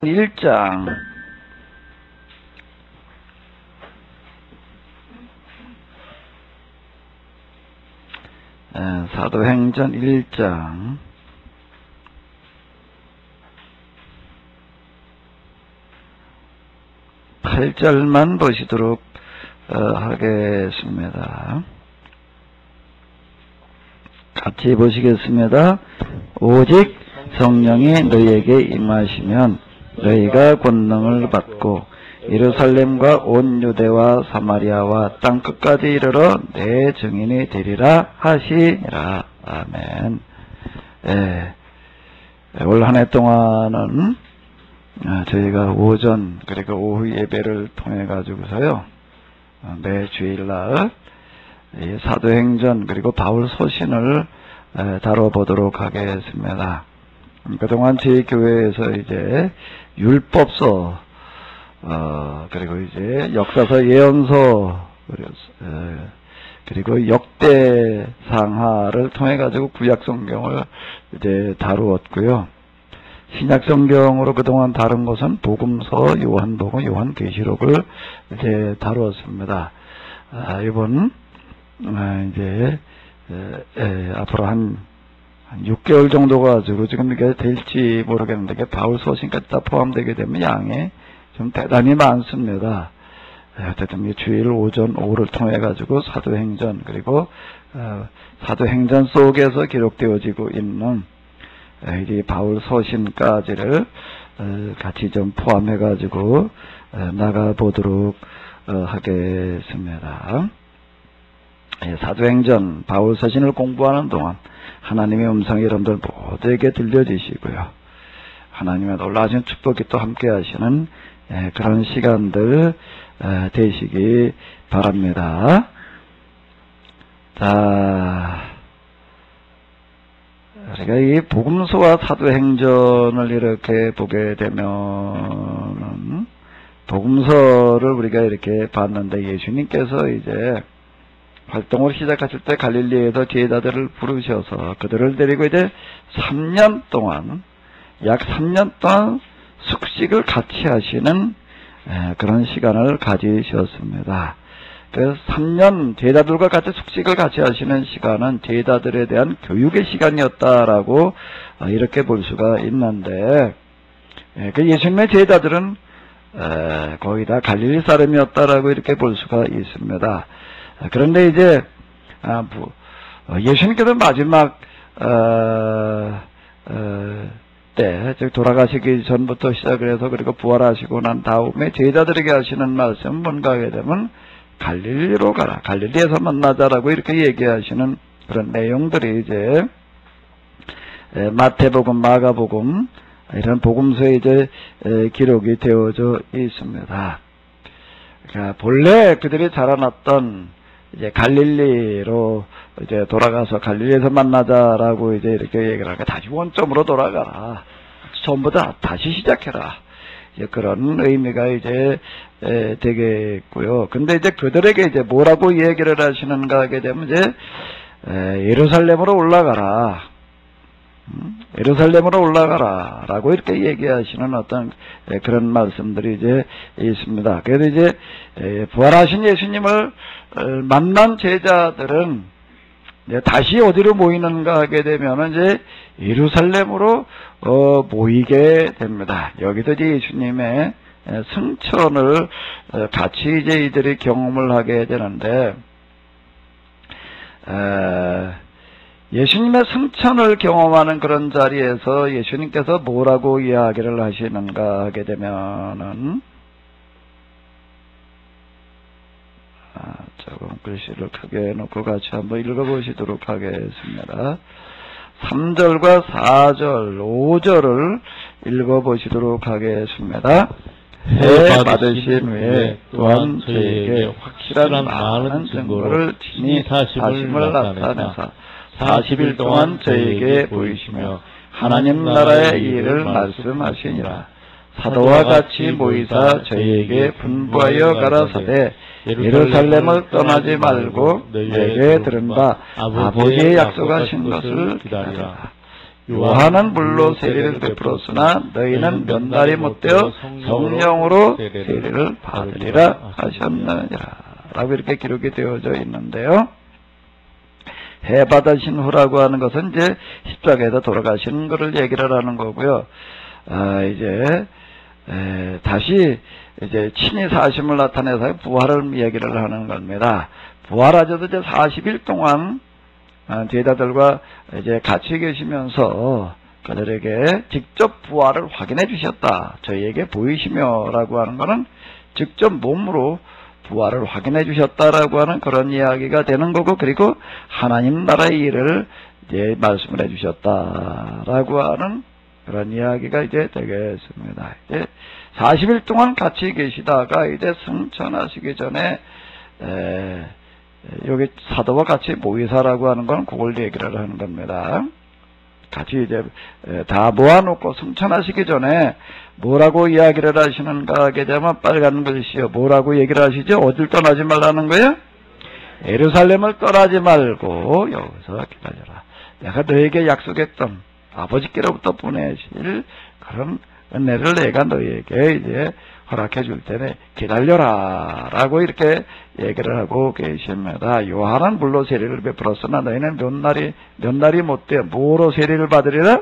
1장 사도행전 1장 8절만 보시도록 하겠습니다. 같이 보시겠습니다. 오직 성령이 너희에게 임하시면 너희가 권능을 받고 예루살렘과 온 유대와 사마리아와 땅끝까지 이르러 내 증인이 되리라 하시니라. 아멘. 올 한 해 동안은 저희가 오전 그리고 오후 예배를 통해 가지고서요 매 주일날 사도행전 그리고 바울 소신을 다뤄보도록 하겠습니다. 그동안 저희 교회에서 이제 율법서, 그리고 이제 역사서 예언서, 그리고 역대상하를 통해 가지고 구약 성경을 이제 다루었고요. 신약 성경으로 그동안 다룬 것은 복음서, 요한복음, 요한계시록을 이제 다루었습니다. 이번 이제 앞으로 한 6개월 정도 가지고 지금 이게 될지 모르겠는데 바울 소신까지 다 포함되게 되면 양이 좀 대단히 많습니다. 어쨌든 주일 오전 오후를 통해 가지고 사도행전 그리고 사도행전 속에서 기록되어지고 있는 이 바울 소신까지를 같이 좀 포함해 가지고 나가 보도록 하겠습니다. 사도행전 바울 서신을 공부하는 동안 하나님의 음성이 여러분들 모두에게 들려주시고요. 하나님의 놀라신 축복이 또 함께 하시는 그런 시간들 되시기 바랍니다. 자, 우리가 이 복음서와 사도행전을 이렇게 보게 되면은 복음서를 우리가 이렇게 봤는데 예수님께서 이제 활동을 시작하실 때 갈릴리에서 제자들을 부르셔서 그들을 데리고 이제 3년 동안 약 3년 동안 숙식을 같이 하시는 그런 시간을 가지셨습니다. 그래서 3년 제자들과 같이 숙식을 같이 하시는 시간은 제자들에 대한 교육의 시간이었다라고 이렇게 볼 수가 있는데 그 예수님의 제자들은 거의 다 갈릴리 사람이었다라고 이렇게 볼 수가 있습니다. 그런데 이제 예수님께서 마지막 때 즉 돌아가시기 전부터 시작을 해서 그리고 부활하시고 난 다음에 제자들에게 하시는 말씀은 뭔가 하게 되면 갈릴리로 가라, 갈릴리에서 만나자라고 이렇게 얘기하시는 그런 내용들이 이제 마태복음, 마가복음 이런 복음서에 이제 기록이 되어져 있습니다. 그러니까 본래 그들이 자라났던 이제 갈릴리로 이제 돌아가서 갈릴리에서 만나자라고 이제 이렇게 얘기를 하니까 다시 원점으로 돌아가라. 처음부터 다시 시작해라. 이제 그런 의미가 이제 되겠고요. 근데 이제 그들에게 이제 뭐라고 얘기를 하시는가 하게 되면 이제 예루살렘으로 올라가라. 예루살렘으로 올라가라 라고 이렇게 얘기하시는 어떤 그런 말씀들이 이제 있습니다. 그래서 이제 부활하신 예수님을 만난 제자들은 이제 다시 어디로 모이는가 하게 되면 이제 예루살렘으로 모이게 됩니다. 여기서 이제 예수님의 승천을 같이 이제 이들이 경험을 하게 되는데 예수님의 승천을 경험하는 그런 자리에서 예수님께서 뭐라고 이야기를 하시는가 하게 되면은 조금 글씨를 크게 해놓고 같이 한번 읽어보시도록 하겠습니다. 3절과 4절, 5절을 읽어보시도록 하겠습니다. 해 받으신 후에 또한 저에게 확실한 많은 증거를 친히 사심을 나타내사 40일 동안 저에게 보이시며 하나님 나라의 일을 말씀하시니라. 사도와 같이 모이사 저에게 분부하여 가라사대 예루살렘을 떠나지 말고 내게 들은 바 아버지의 약속하신 것을 기다리라. 요한은 물로 세례를 베풀었으나 너희는 몇 날이 못되어 성령으로 세례를 받으리라 하셨느니라 라고 이렇게 기록이 되어져 있는데요. 해 받으신 후라고 하는 것은 이제 십자가에서 돌아가시는 것을 얘기를 하는 거고요. 이제 다시 이제 친히 사심을 나타내서 부활을 얘기를 하는 겁니다. 부활하셔도 이제 40일 동안 제자들과 이제 같이 계시면서 그들에게 직접 부활을 확인해 주셨다. 저희에게 보이시며라고 하는 것은 직접 몸으로 부활을 확인해 주셨다라고 하는 그런 이야기가 되는 거고, 그리고 하나님 나라의 일을 이제 말씀을 해 주셨다라고 하는 그런 이야기가 이제 되겠습니다. 이제 40일 동안 같이 계시다가 이제 승천하시기 전에 여기 사도와 같이 모의사라고 하는 건 그걸 얘기를 하는 겁니다. 같이 이제 다 모아놓고 승천하시기 전에 뭐라고 이야기를 하시는가 하게 되면 빨간 글씨요. 뭐라고 얘기를 하시죠? 어딜 떠나지 말라는 거예요? 예루살렘을 떠나지 말고 여기서 기다려라. 내가 너에게 약속했던 아버지께로부터 보내실 그런 은혜를 내가 너에게 이제 허락해 줄 테니 기다려라 라고 이렇게 얘기를 하고 계십니다. 요한은 물로 세례를 베풀었으나 너희는 몇 날이 못되어 뭐로 세례를 받으리라?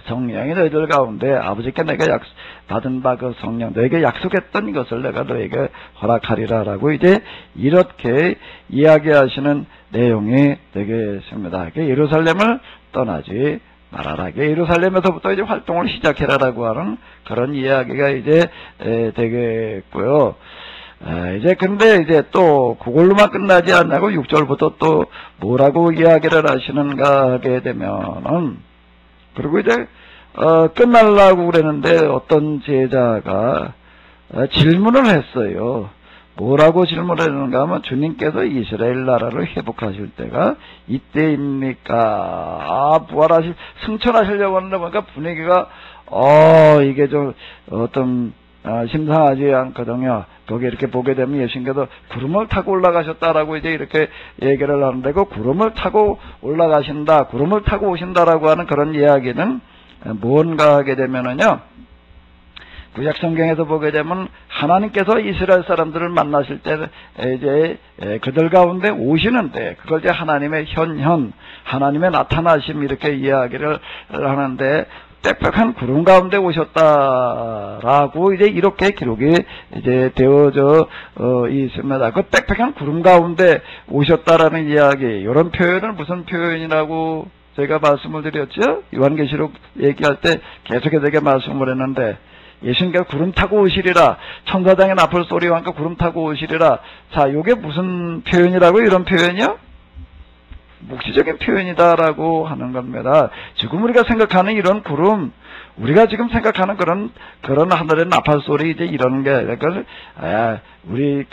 성령이 너희들 가운데 아버지께 내가 받은 바 그 성령 너에게 약속했던 것을 내가 너에게 허락하리라 라고 이제 이렇게 이야기하시는 내용이 되겠습니다. 예루살렘을 떠나지 말하라. 예루살렘에서부터 이제 활동을 시작해라라고 하는 그런 이야기가 이제 되겠고요. 이제 근데 이제 또 그걸로만 끝나지 않고 6절부터 또 뭐라고 이야기를 하시는가 하게 되면은, 그리고 이제 끝날라고 그랬는데 어떤 제자가 질문을 했어요. 뭐라고 질문했는가 하면 주님께서 이스라엘 나라를 회복하실 때가 이때입니까? 승천하시려고 하는데 보니까 분위기가 이게 좀 어떤 심상하지 않거든요. 거기 이렇게 보게 되면 예수님께서 구름을 타고 올라가셨다라고 이제 이렇게 얘기를 하는데, 그 구름을 타고 올라가신다, 구름을 타고 오신다라고 하는 그런 이야기는 뭔가 하게 되면은요, 구약 성경에서 보게 되면 하나님께서 이스라엘 사람들을 만나실 때 이제 그들 가운데 오시는데, 그걸 이제 하나님의 하나님의 나타나심 이렇게 이야기를 하는데, 빽빽한 구름 가운데 오셨다라고 이제 이렇게 기록이 이제 되어져 있습니다. 그 빽빽한 구름 가운데 오셨다라는 이야기, 이런 표현은 무슨 표현이라고 제가 말씀을 드렸죠? 요한계시록 얘기할 때 계속해서 이렇게 말씀을 했는데, 예수님께서 구름 타고 오시리라, 천사장의 나팔 소리와 함께 구름 타고 오시리라. 자, 이게 무슨 표현이라고? 이런 표현이요? 묵시적인 표현이다라고 하는 겁니다. 지금 우리가 생각하는 이런 구름, 우리가 지금 생각하는 그런 하늘의 나팔 소리 이제 이런 게, 그러니까 우리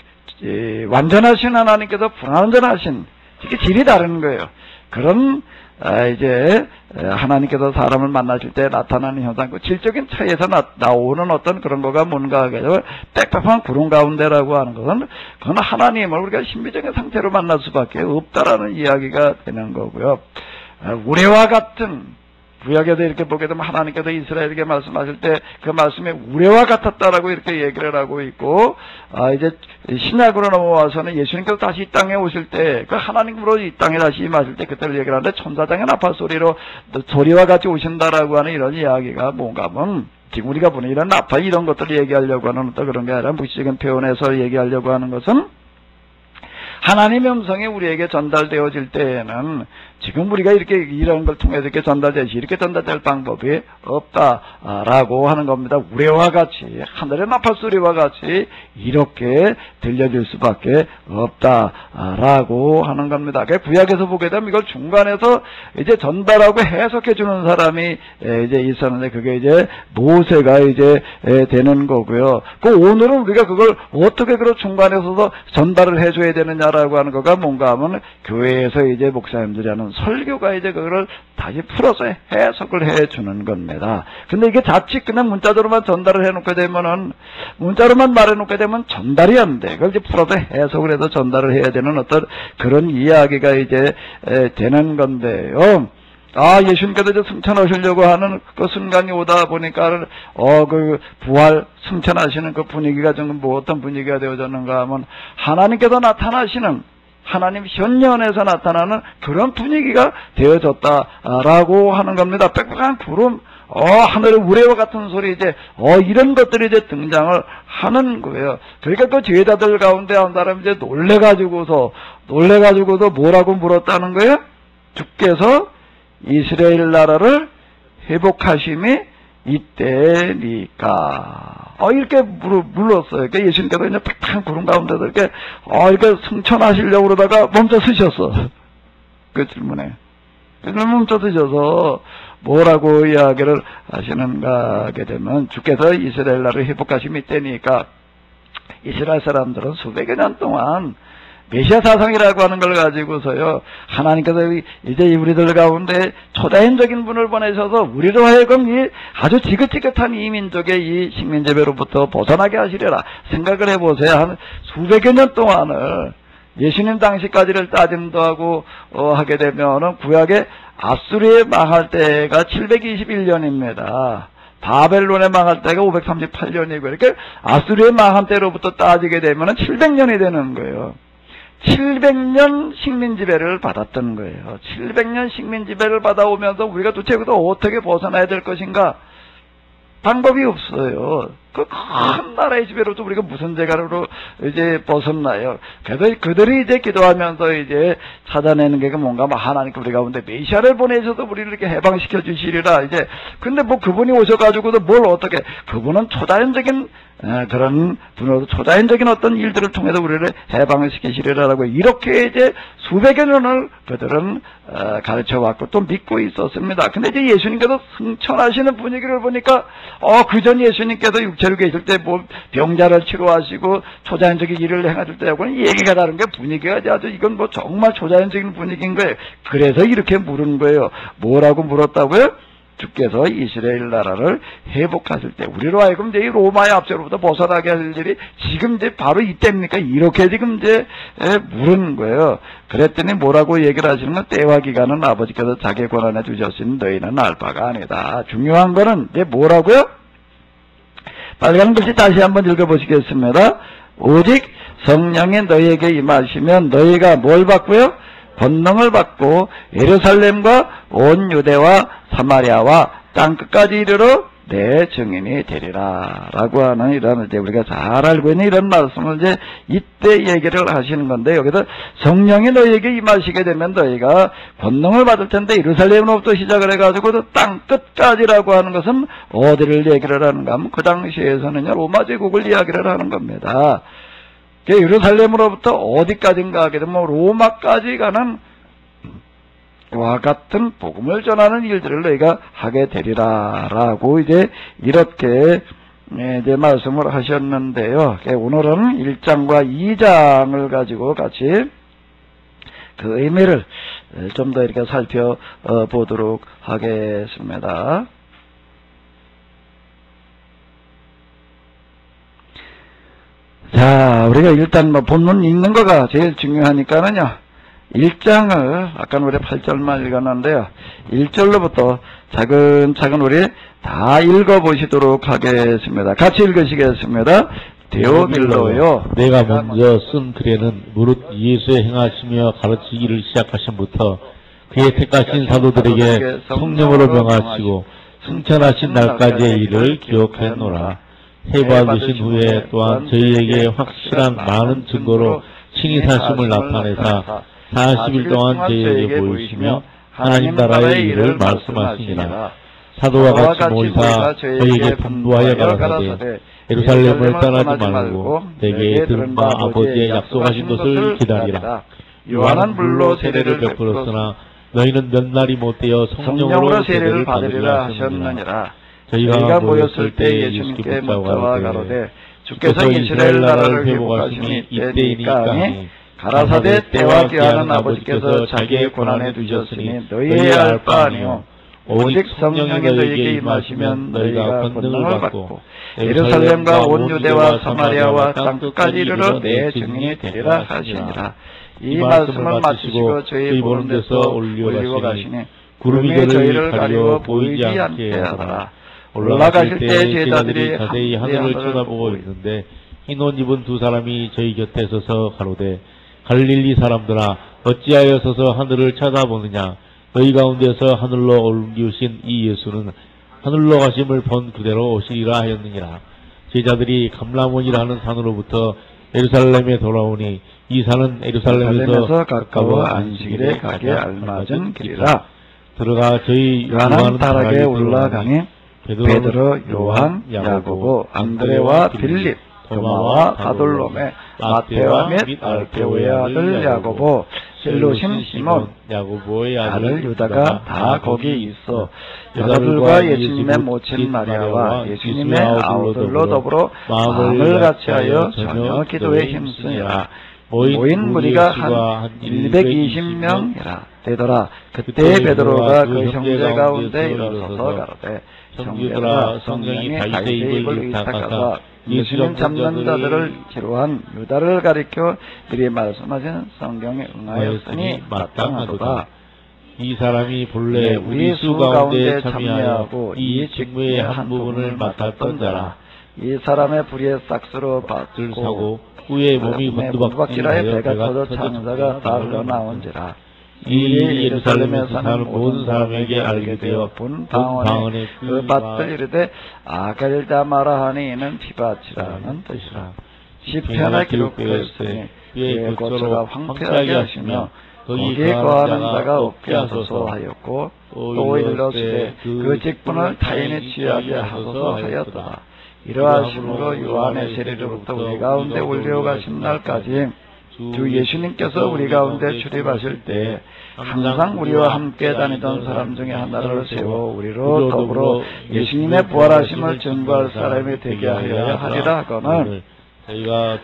완전하신 하나님께서 불완전하신, 이게 질이 다른 거예요. 그런 이제 하나님께서 사람을 만나실 때 나타나는 현상, 그 질적인 차이에서 나오는 어떤 그런 거가 뭔가 하게 되면 빽빽한 구름 가운데라고 하는 것은 그건 하나님을 우리가 신비적인 상태로 만날 수밖에 없다라는 이야기가 되는 거고요. 우레와 같은, 구약에도 이렇게 보게 되면 하나님께서 이스라엘에게 말씀하실 때 그 말씀에 우레와 같았다라고 이렇게 얘기를 하고 있고, 이제 신약으로 넘어와서는 예수님께서 다시 이 땅에 오실 때, 그 하나님으로 이 땅에 다시 임하실 때 그때를 얘기를 하는데, 천사장의 나팔 소리로 소리와 같이 오신다라고 하는 이런 이야기가 뭔가 하면, 지금 우리가 보는 이런 나팔 이런 것들을 얘기하려고 하는 어떤 그런 게 아니라 무시적인 표현에서 얘기하려고 하는 것은, 하나님의 음성이 우리에게 전달되어질 때에는 지금 우리가 이렇게 이런 걸 통해서 이렇게 전달될 방법이 없다라고 하는 겁니다. 우레와 같이, 하늘의 나팔 소리와 같이 이렇게 들려질 수밖에 없다라고 하는 겁니다. 구약에서 보게 되면 이걸 중간에서 이제 전달하고 해석해 주는 사람이 이제 있었는데, 그게 이제 모세가 이제 되는 거고요. 오늘은 우리가 그걸 어떻게 그런 중간에서도 전달을 해줘야 되느냐라고 하는 거가 뭔가 하면, 교회에서 이제 목사님들이 하는 설교가 이제 그거를 다시 풀어서 해석을 해주는 겁니다. 근데 이게 자칫 그냥 문자로만 전달을 해놓게 되면은, 문자로만 말해놓게 되면 전달이 안 돼. 그걸 이제 풀어서 해석을 해서 전달을 해야 되는 어떤 그런 이야기가 이제 되는 건데요. 예수님께서 이제 승천하시려고 하는 그 순간이 오다 보니까, 그 부활 승천하시는 그 분위기가 좀 뭐 어떤 분위기가 되어졌는가 하면, 하나님께서 나타나시는, 하나님 현년에서 나타나는 그런 분위기가 되어졌다라고 하는 겁니다. 빽빽한 구름, 하늘의 우레와 같은 소리, 이제, 이런 것들이 이제 등장을 하는 거예요. 그러니까 그 제자들 가운데 한 사람이 이제 놀래가지고서 뭐라고 물었다는 거예요? 주께서 이스라엘 나라를 회복하심이 이때니까. 이렇게 물었어요. 그러니까 예수님께서 그냥 팍팍한 구름 가운데서 이렇게 승천하시려고 그러다가 멈춰 서셨어. 그 질문에. 멈춰 서셔서 뭐라고 이야기를 하시는가 하게 되면, 주께서 이스라엘 나라를 회복하심이 이때니까, 이스라엘 사람들은 수백여 년 동안 메시아 사상이라고 하는 걸 가지고서요, 하나님께서 이제 우리들 가운데 초자연적인 분을 보내셔서 우리로 하여금 이 아주 지긋지긋한 이 민족의 이 식민지배로부터 벗어나게 하시려라 생각을 해보세요. 한 수백여 년 동안을 예수님 당시까지를 따짐도 하고 하게 되면은 구약의 아수르에 망할 때가 721년입니다. 바벨론에 망할 때가 538년이고, 이렇게 아수르에 망한 때로부터 따지게 되면은 700년이 되는 거예요. 700년 식민지배를 받았던 거예요. 700년 식민지배를 받아오면서 우리가 도대체 여기서 어떻게 벗어나야 될 것인가? 방법이 없어요. 그 큰 나라의 지배로부터 우리가 무슨 재가로 이제 벗었나요? 그래서 그들이 이제 기도하면서 이제 찾아내는 게 뭔가, 하나님께 우리 가운데 메시아를 보내셔서 우리를 이렇게 해방시켜 주시리라. 이제, 근데 뭐 그분이 오셔가지고도 뭘 어떻게, 그분은 초자연적인, 그런 분으로서 초자연적인 어떤 일들을 통해서 우리를 해방을 시키시리라라고 이렇게 이제 수백여 년을 그들은 가르쳐 왔고 또 믿고 있었습니다. 근데 이제 예수님께서 승천하시는 분위기를 보니까, 그전 예수님께서 육체로 계실 때 뭐 병자를 치료하시고 초자연적인 일을 행하실 때하고는 얘기가 다른 게, 분위기가 아주 이건 뭐 정말 초자연적인 분위기인 거예요. 그래서 이렇게 물은 거예요. 뭐라고 물었다고요? 주께서 이스라엘 나라를 회복하실 때 우리로 하여금 이제 로마의 압제로부터 벗어나게 할 일이 지금 이제 바로 이때입니까? 이렇게 지금 이제 물은 거예요. 그랬더니 뭐라고 얘기를 하시는 건, 때와 기간은 아버지께서 자기 권한에 주셨으니 너희는 알 바가 아니다. 중요한 거는 이제 뭐라고요? 빨간 글씨 다시 한번 읽어보시겠습니다. 오직 성령이 너희에게 임하시면 너희가 뭘 받고요? 권능을 받고 예루살렘과 온 유대와 사마리아와 땅끝까지 이르러 내 증인이 되리라 라고 하는, 이런 이제 우리가 잘 알고 있는 이런 말씀을 이제 이때 얘기를 하시는 건데, 여기서 성령이 너희에게 임하시게 되면 너희가 권능을 받을 텐데, 예루살렘으로부터 시작을 해가지고 땅 끝까지라고 하는 것은 어디를 얘기를 하는가 하면, 그 당시에서는요 로마 제국을 이야기를 하는 겁니다. 예루살렘으로부터 어디까지인가 하게 되면 로마까지 가는 와 같은 복음을 전하는 일들을 너희가 하게 되리라라고 이제 이렇게 이제 말씀을 하셨는데요. 오늘은 1장과 2장을 가지고 같이 그 의미를 좀 더 이렇게 살펴보도록 하겠습니다. 자, 우리가 일단 뭐 본문 읽는 거가 제일 중요하니까는요, 1장을 아까 우리 8절만 읽었는데요, 1절로부터 차근차근 우리 다 읽어보시도록 하겠습니다. 같이 읽으시겠습니다. 데오빌로요, 내가 먼저 쓴 글에는 무릇 예수의 행하시며 가르치기를 시작하신부터 그의 택하신 사도들에게 성령으로 명하시고 승천하신 날까지의 일을 기억했노라. 해봐주신 후에 또한 저희에게 확실한 많은 증거로 친히 사심을 나타내사 40일 동안 저희에게 보이시며 하나님 나라의 일을 말씀하시니라. 사도와 같이 모이사 저희에게 분부하여 가라사대 예루살렘을 떠나지 말고 내게 들은 바 아버지의 약속하신 것을 기다리라. 요한은 물로 세례를 베풀었으나 너희는 몇 날이 못되어 성령으로 세례를 받으리라 하셨느니라. 저희가 모였을 때 예수님께 묻자와 가로되 주께서 이스라엘 나라를 회복하심이 이때이니까 하니 가라사대 때와 기한은 아버지께서 자기의 권한에 두셨으니 너희의 알 바 아니요 오직 성령이 너희에게 임하시면 너희가 권능을 받고 예루살렘과 온 유대와 사마리아와 땅끝까지 이르러 내 증인이 되리라 하시니라. 이 말씀을 마치시고 저희 보는 데서 올려 가시니 구름이 저희를 가리워 보이지 않게 하더라. 올라가실 때 제자들이 자세히 하늘을 쳐다보고 있는데 흰 옷 입은 두 사람이 저희 곁에 서서 가로되 갈릴리 사람들아 어찌하여 서서 하늘을 쳐다보느냐. 너희 가운데서 하늘로 옮기우신 이 예수는 하늘로 가심을 본 그대로 오시리라 하였느니라. 제자들이 감람원이라 하는 산으로부터 예루살렘에 돌아오니 이 산은 예루살렘에서 가까워 안식일에 가게 알맞은 길이라. 들어가 저희 요한은 다락에 올라가니 베드로, 요한, 야고보, 안드레와 빌립, 도마와 바돌로메, 마테와 및 알페오의 아들 야고보, 셀로신 시몬, 야고보의 아들 유다가 다 거기 있어 여자들과 예수님의 모친 마리아와 예수님의 아우들로 더불어 마음을 같이하여 저녁 기도에 힘쓰니라. 모인 무리가 한 120명이라 되더라. 그때 베드로가 그 형제 가운데 일어서서 가로되 형제들아 성령이 다윗의 입을 의탁하사 예수님 잡는 자들을 기로한 유다를 가리켜 그리 말씀하신 성경에 응하였으니 마땅하도다. 이 사람이 본래 우리 수 가운데 참여하고 이 직무의 한 부분을 맡았던 자라. 이 사람의 불의의 싹스로 밭을 사고 후에 몸이 곤두박질하여 배가 터져 창자가 다 흘러나온지라. 이 예루살렘에서 사는 모든 사람에게 알게 되어 본 방언에 그 밭을 이르되 아갈다마라 하니 이는 피밭이라는 뜻이라. 시편에 기록되었으니 그의 고초가 황폐하게 하시며 거기에 거하는 자가 없게 하소서 하였고 또 일러시되 그 직분을 타인이 취하게 하소서 하였도다. 이러하심으로 요한의 세례로부터 우리 가운데 올려가신 날까지 주 예수님께서 우리 가운데 출입하실 때 항상 우리와 함께 다니던 사람 중에 하나를 세워 우리로 더불어 예수님의 부활하심을 증거할 사람이 되게 하여야 하리라 하거늘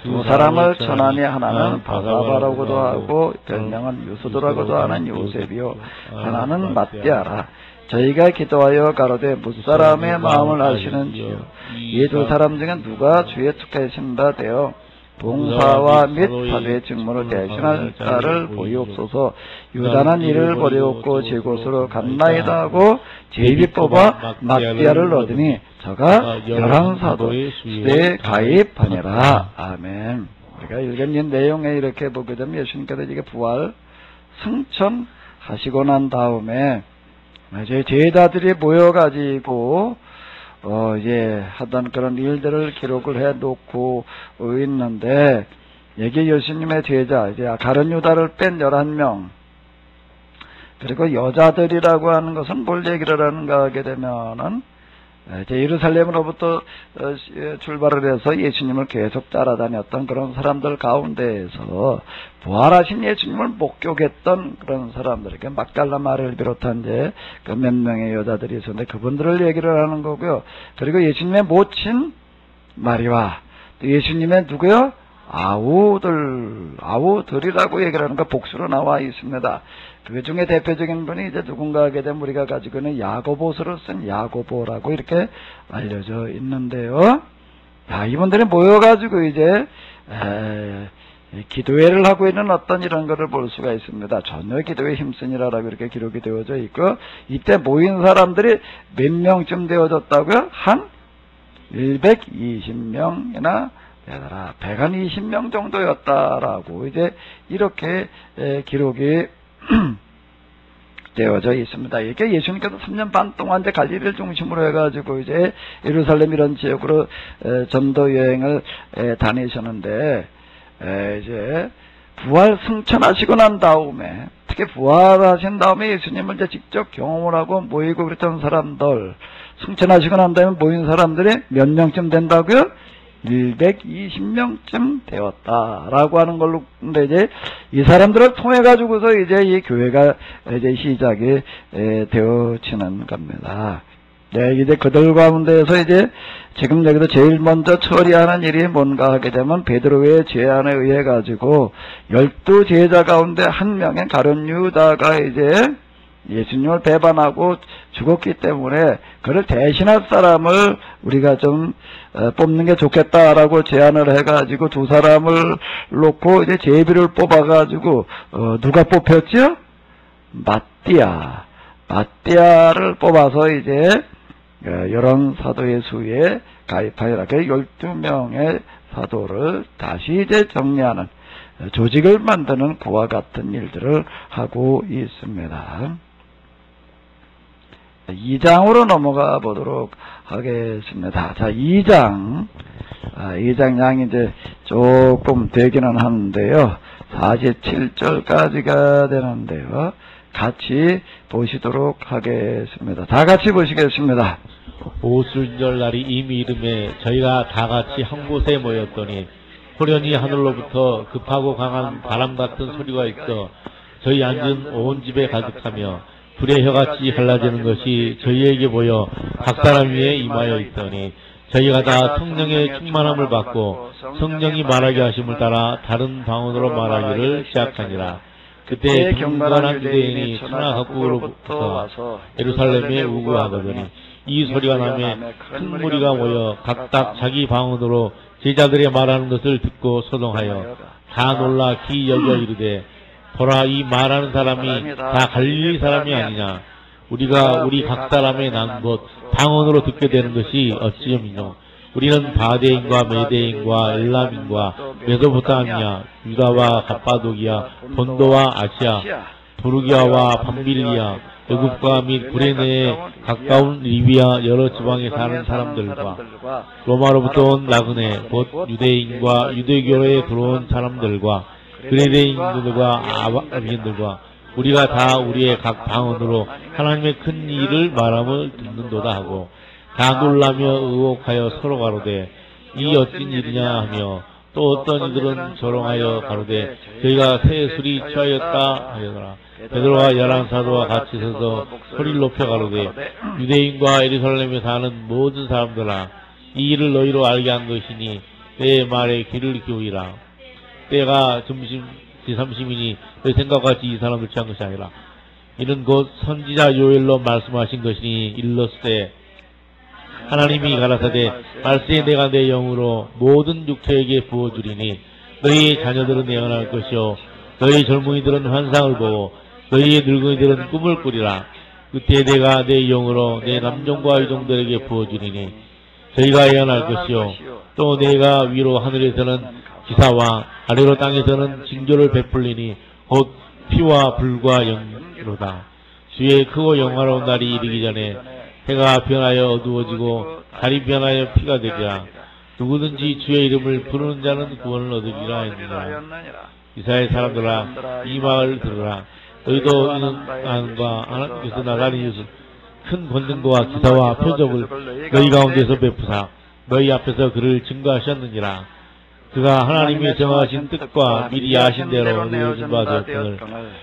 두 사람을 천하니 하나는 바사바라고도 하고 별명은 유수도라고도 하는 요셉이요 하나는 ματ디아라. 저희가 기도하여 가로되 무사람의 마음을 아시는지요. 이 두 사람 중에 누가 주의 tuk하신 바 되어 봉사와 및 사도의 직무를 대신할 자를 보이옵소서. 유다는 이를 버리옵고 제 곳으로 갔나이다 하고 제비 뽑아 ματ디아를 얻으니 저가 열한 사도 시대에 가입하니라. 아멘. 우리가 읽은 이 내용에 이렇게 보게 되면 예수님께서 이게 부활 승천하시고 난 다음에 이제 제자들이 모여가지고 이제 하던 그런 일들을 기록을 해 놓고 있는데, 여기 예수님의 제자, 이제 가룟 유다를 뺀 11명, 그리고 여자들이라고 하는 것은 뭘 얘기를 하는가 하게 되면은, 이제 예루살렘으로부터 출발을 해서 예수님을 계속 따라다녔던 그런 사람들 가운데에서 부활하신 예수님을 목격했던 그런 사람들에게 막달라 마리를 비롯한 이제 그 몇 명의 여자들이 있었는데 그분들을 얘기를 하는 거고요. 그리고 예수님의 모친 마리와 또 예수님의 누구요? 아우들이라고 얘기를 하는 거 복수로 나와 있습니다. 그 중에 대표적인 분이 이제 누군가 하게 되면 우리가 가지고 있는 야고보서를 쓴 야고보라고 이렇게 알려져 있는데요. 야, 이분들이 모여가지고 이제 기도회를 하고 있는 어떤 이런 거를 볼 수가 있습니다. 전혀 기도에 힘쓰니라라고 이렇게 기록이 되어져 있고, 이때 모인 사람들이 몇 명쯤 되어졌다고요? 한 120명이나 되더라. 120명 정도였다라고 이제 이렇게 기록이 되어져 있습니다. 이게 예수님께서 3년 반 동안 이제 갈릴리를 중심으로 해가지고 이제 예루살렘 이런 지역으로 전도 여행을 다니셨는데, 이제 부활 승천하시고 난 다음에, 특히 부활하신 다음에 예수님을 이제 직접 경험을 하고 모이고 그랬던 사람들, 승천하시고 난 다음에 모인 사람들이 몇 명쯤 된다고요? 120명쯤 되었다라고 하는 걸로. 근데 이제 이 사람들을 통해 가지고서 이제 이 교회가 이제 시작이 되어지는 겁니다. 네, 이제 그들 가운데에서 이제 지금 여기서 제일 먼저 처리하는 일이 뭔가 하게 되면 베드로의 제안에 의해 가지고 12 제자 가운데 한 명의 가룟 유다가 이제 예수님을 배반하고 죽었기 때문에 그를 대신할 사람을 우리가 좀 뽑는 게 좋겠다라고 제안을 해가지고 두 사람을 놓고 이제 제비를 뽑아가지고 누가 뽑혔죠? 맏디아. 마띠아를 뽑아서 이제 이런 사도의 수에 가입하여라. 12명의 사도를 다시 이제 정리하는 조직을 만드는 그와 같은 일들을 하고 있습니다. 2장으로 넘어가 보도록 하겠습니다. 자, 2장 양이 이제 조금 되기는 하는데요. 47절까지가 되는데요. 같이 보시도록 하겠습니다. 다 같이 보시겠습니다. 오순절 날이 이미 이름에 저희가 다 같이 한 곳에 모였더니 호련히 하늘로부터 급하고 강한 바람 같은 소리가 있어 저희 앉은 온 집에 가득하며 불의 혀같이 갈라지는 것이 저희에게 보여 각 사람 위에 임하여 있더니 저희가 다 성령의 충만함을 받고 성령이 말하게 하심을 따라 다른 방언으로 말하기를 시작하니라. 그때 경건한 유대인이 천하 각국으로부터 예루살렘에 우구하더니 이 소리가 나매 큰 무리가 모여 각각 자기 방언으로 제자들의 말하는 것을 듣고 소동하여 다 놀라 기 여겨 이르되 보라, 이 말하는 사람이 다 갈릴리 사람이 아니냐. 우리가 우리 각 사람의 난 곳 방언으로 듣게 되는 것이 어찌음이뇨. 우리는 바데인과 메데인과 엘람인과 메소포타미아, 유다와 갑바도기아, 본도와 아시아, 부르기아와 밤빌리아, 애굽과 및 구레네에 가까운 리비아 여러 지방에 사는 사람들과 로마로부터 온 나그네 곧 유대인과 유대교로에 들어온 사람들과 그레네인들과 아랍인들과 우리가 다 우리의 각 방언으로 하나님의 큰 일을 말함을 듣는도다 하고 다 놀라며 의혹하여 서로 가로되 이 어찌 일이냐 하며 또 어떤 이들은 조롱하여 가로되 저희가 새 술이 취하였다 하여라. 베드로와 11사도와 같이 서서 소리를 높여 가로되 유대인과 예루살렘에 사는 모든 사람들아, 이 일을 너희로 알게 한 것이니 내 말에 귀를 기울이라. 때가 점심이니 내 생각같이 이 사람을 취한 것이 아니라 이는 곧 선지자 요엘로 말씀하신 것이니 일렀으되 하나님이 가라사대 말세에 내가 내 영으로 모든 육체에게 부어주리니 너희 자녀들은 예언할 것이요 너희 젊은이들은 환상을 보고 너희 늙은이들은 꿈을 꾸리라. 그때 내가 내 영으로 내 남종과 여종들에게 부어주리니 저희가 예언할 것이요 또 내가 위로 하늘에서는 기사와 아래로 땅에서는 징조를 베풀리니 곧 피와 불과 영으로다. 주의 크고 영화로운 날이 이르기 전에 해가 변하여 어두워지고 달이 변하여 피가 되리라. 누구든지 주의 이름을 부르는 자는 구원을 얻으리라 했느니라. 이스라엘 사람들아, 이 말을 들으라. 너희도 이는 하나님과 하나님께서 나가는 예수 큰 권능과 기사와 표적을 너희 가운데서 베푸사 너희 앞에서 그를 증거하셨느니라. 그가 하나님이 정하신 뜻과 미리 아신 대로 이루어진 바 되었거늘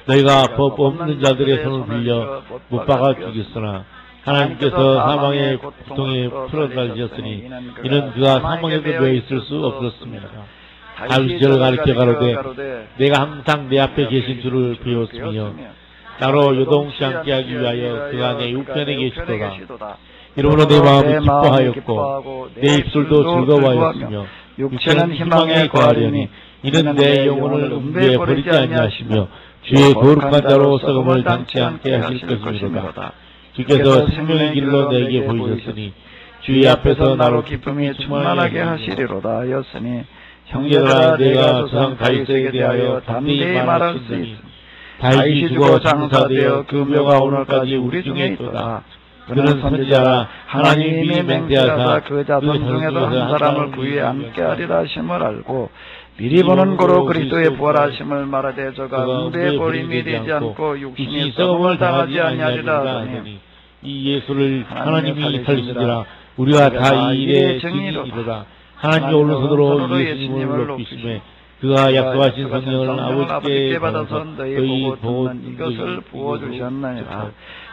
너희가 법 없는 자들의 손을 빌려 못 박아 죽였으나 하나님께서 사망의 고통에 풀어달으셨으니 이는 그가 사망에도 매여 있을 수 없었습니다. 다윗이 저를 가리켜 가로되 내가 항상 내 앞에 계신 주를 비웠으며 나로 요동치 않게 하기 위하여 그가 내 우편에 계시도다. 이러므로 내 마음이 기뻐하였고 내 입술도 즐거워하였으며 육체는 희망에 거하려니 이는 내 영혼을 음부에 버리지 아니하시며 주의 거룩한 자로 썩음을 당치 않게 하실 것이니라. 주께서 생명의 길로 내게 보이셨으니 주의 앞에서 나로 기쁨이 충만하게 하시리로다 하였으니 형제들아, 내가 조상 다윗에게 대하여 담대히 말할 수 있으니 다윗이 죽어 장사되어 그 묘가 오늘까지 우리 중에 있도다. 그는 선지자라 하나님이 맹세하사 그 자손 중에서 한 사람을 부위에 앉게 하리라 하심을 알고 미리 보는 고로 그리스도의 부활하심을 말하되 저가 음부에 버림이 되지 않고 육신이 썩음을 당하지 아니하리라 하니 이 예수를 하나님이 살리시니라. 우리가 다 이 일의 증인이로다. 하나님이 오른손으로 예수님을 높이시매 그가 약속하신 성령을 아버지께 받아서 너희 보은 이것을 부어주셨느니라.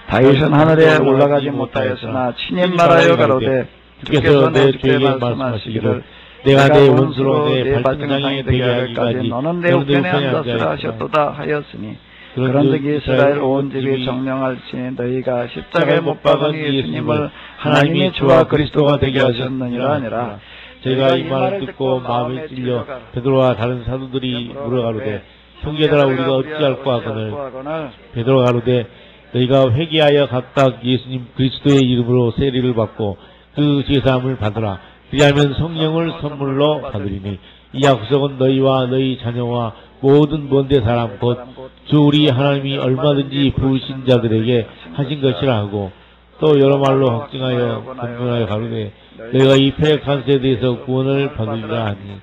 다윗은 하늘에 올라가지 못하였으나 친히 말하여 가로되 주께서 내 주에게 말씀하시기를 내가 내 원수로 내 발등상에 되게 하기까지 너는 내 우편에 앉았으라 하셨도다 하였으니 그런즉 이스라엘 온 집이 정령할지니 너희가 십자가에 못 박은 예수님을 하나님의 주와 그리스도가 되게 하셨느니라 하니라. 제가 이 말을 듣고 마음에 찔려 베드로와 다른 사도들이 물어가로되 형제들아, 우리가 어찌할꼬 하거늘 베드로가 가로되 너희가 회개하여 각각 예수님 그리스도의 이름으로 세례를 받고 그 제사함을 받으라. 그리하면 성령을 선물로 받으리니 이 약속은 너희와 너희 자녀와 모든 먼데 사람 곧 주 우리 하나님이 얼마든지 부으신 자들에게 하신 것이라 하고, 또 여러 말로 확증하여 분명하여 가로되 너희가 이 패역한 세대에서 구원을 받으리라 하니,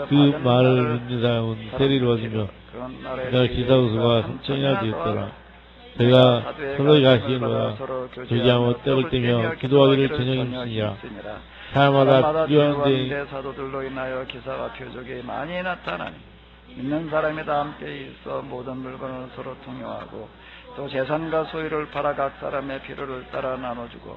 그 말을 믿는 사람은 세례를 받으며 그날 지사우수가 3천이나 되었더라. 저희가 서로의 가시노라. 교제하며 떡을 떼며 기도하기를 저녁 힘쓰니라. 사람마다 필요한데 사도들로 인하여 기사와 표적이 많이 나타나니 믿는 사람이 다 함께 있어 모든 물건을 서로 통용하고 또 재산과 소유를 팔아 각 사람의 필요를 따라 나눠주고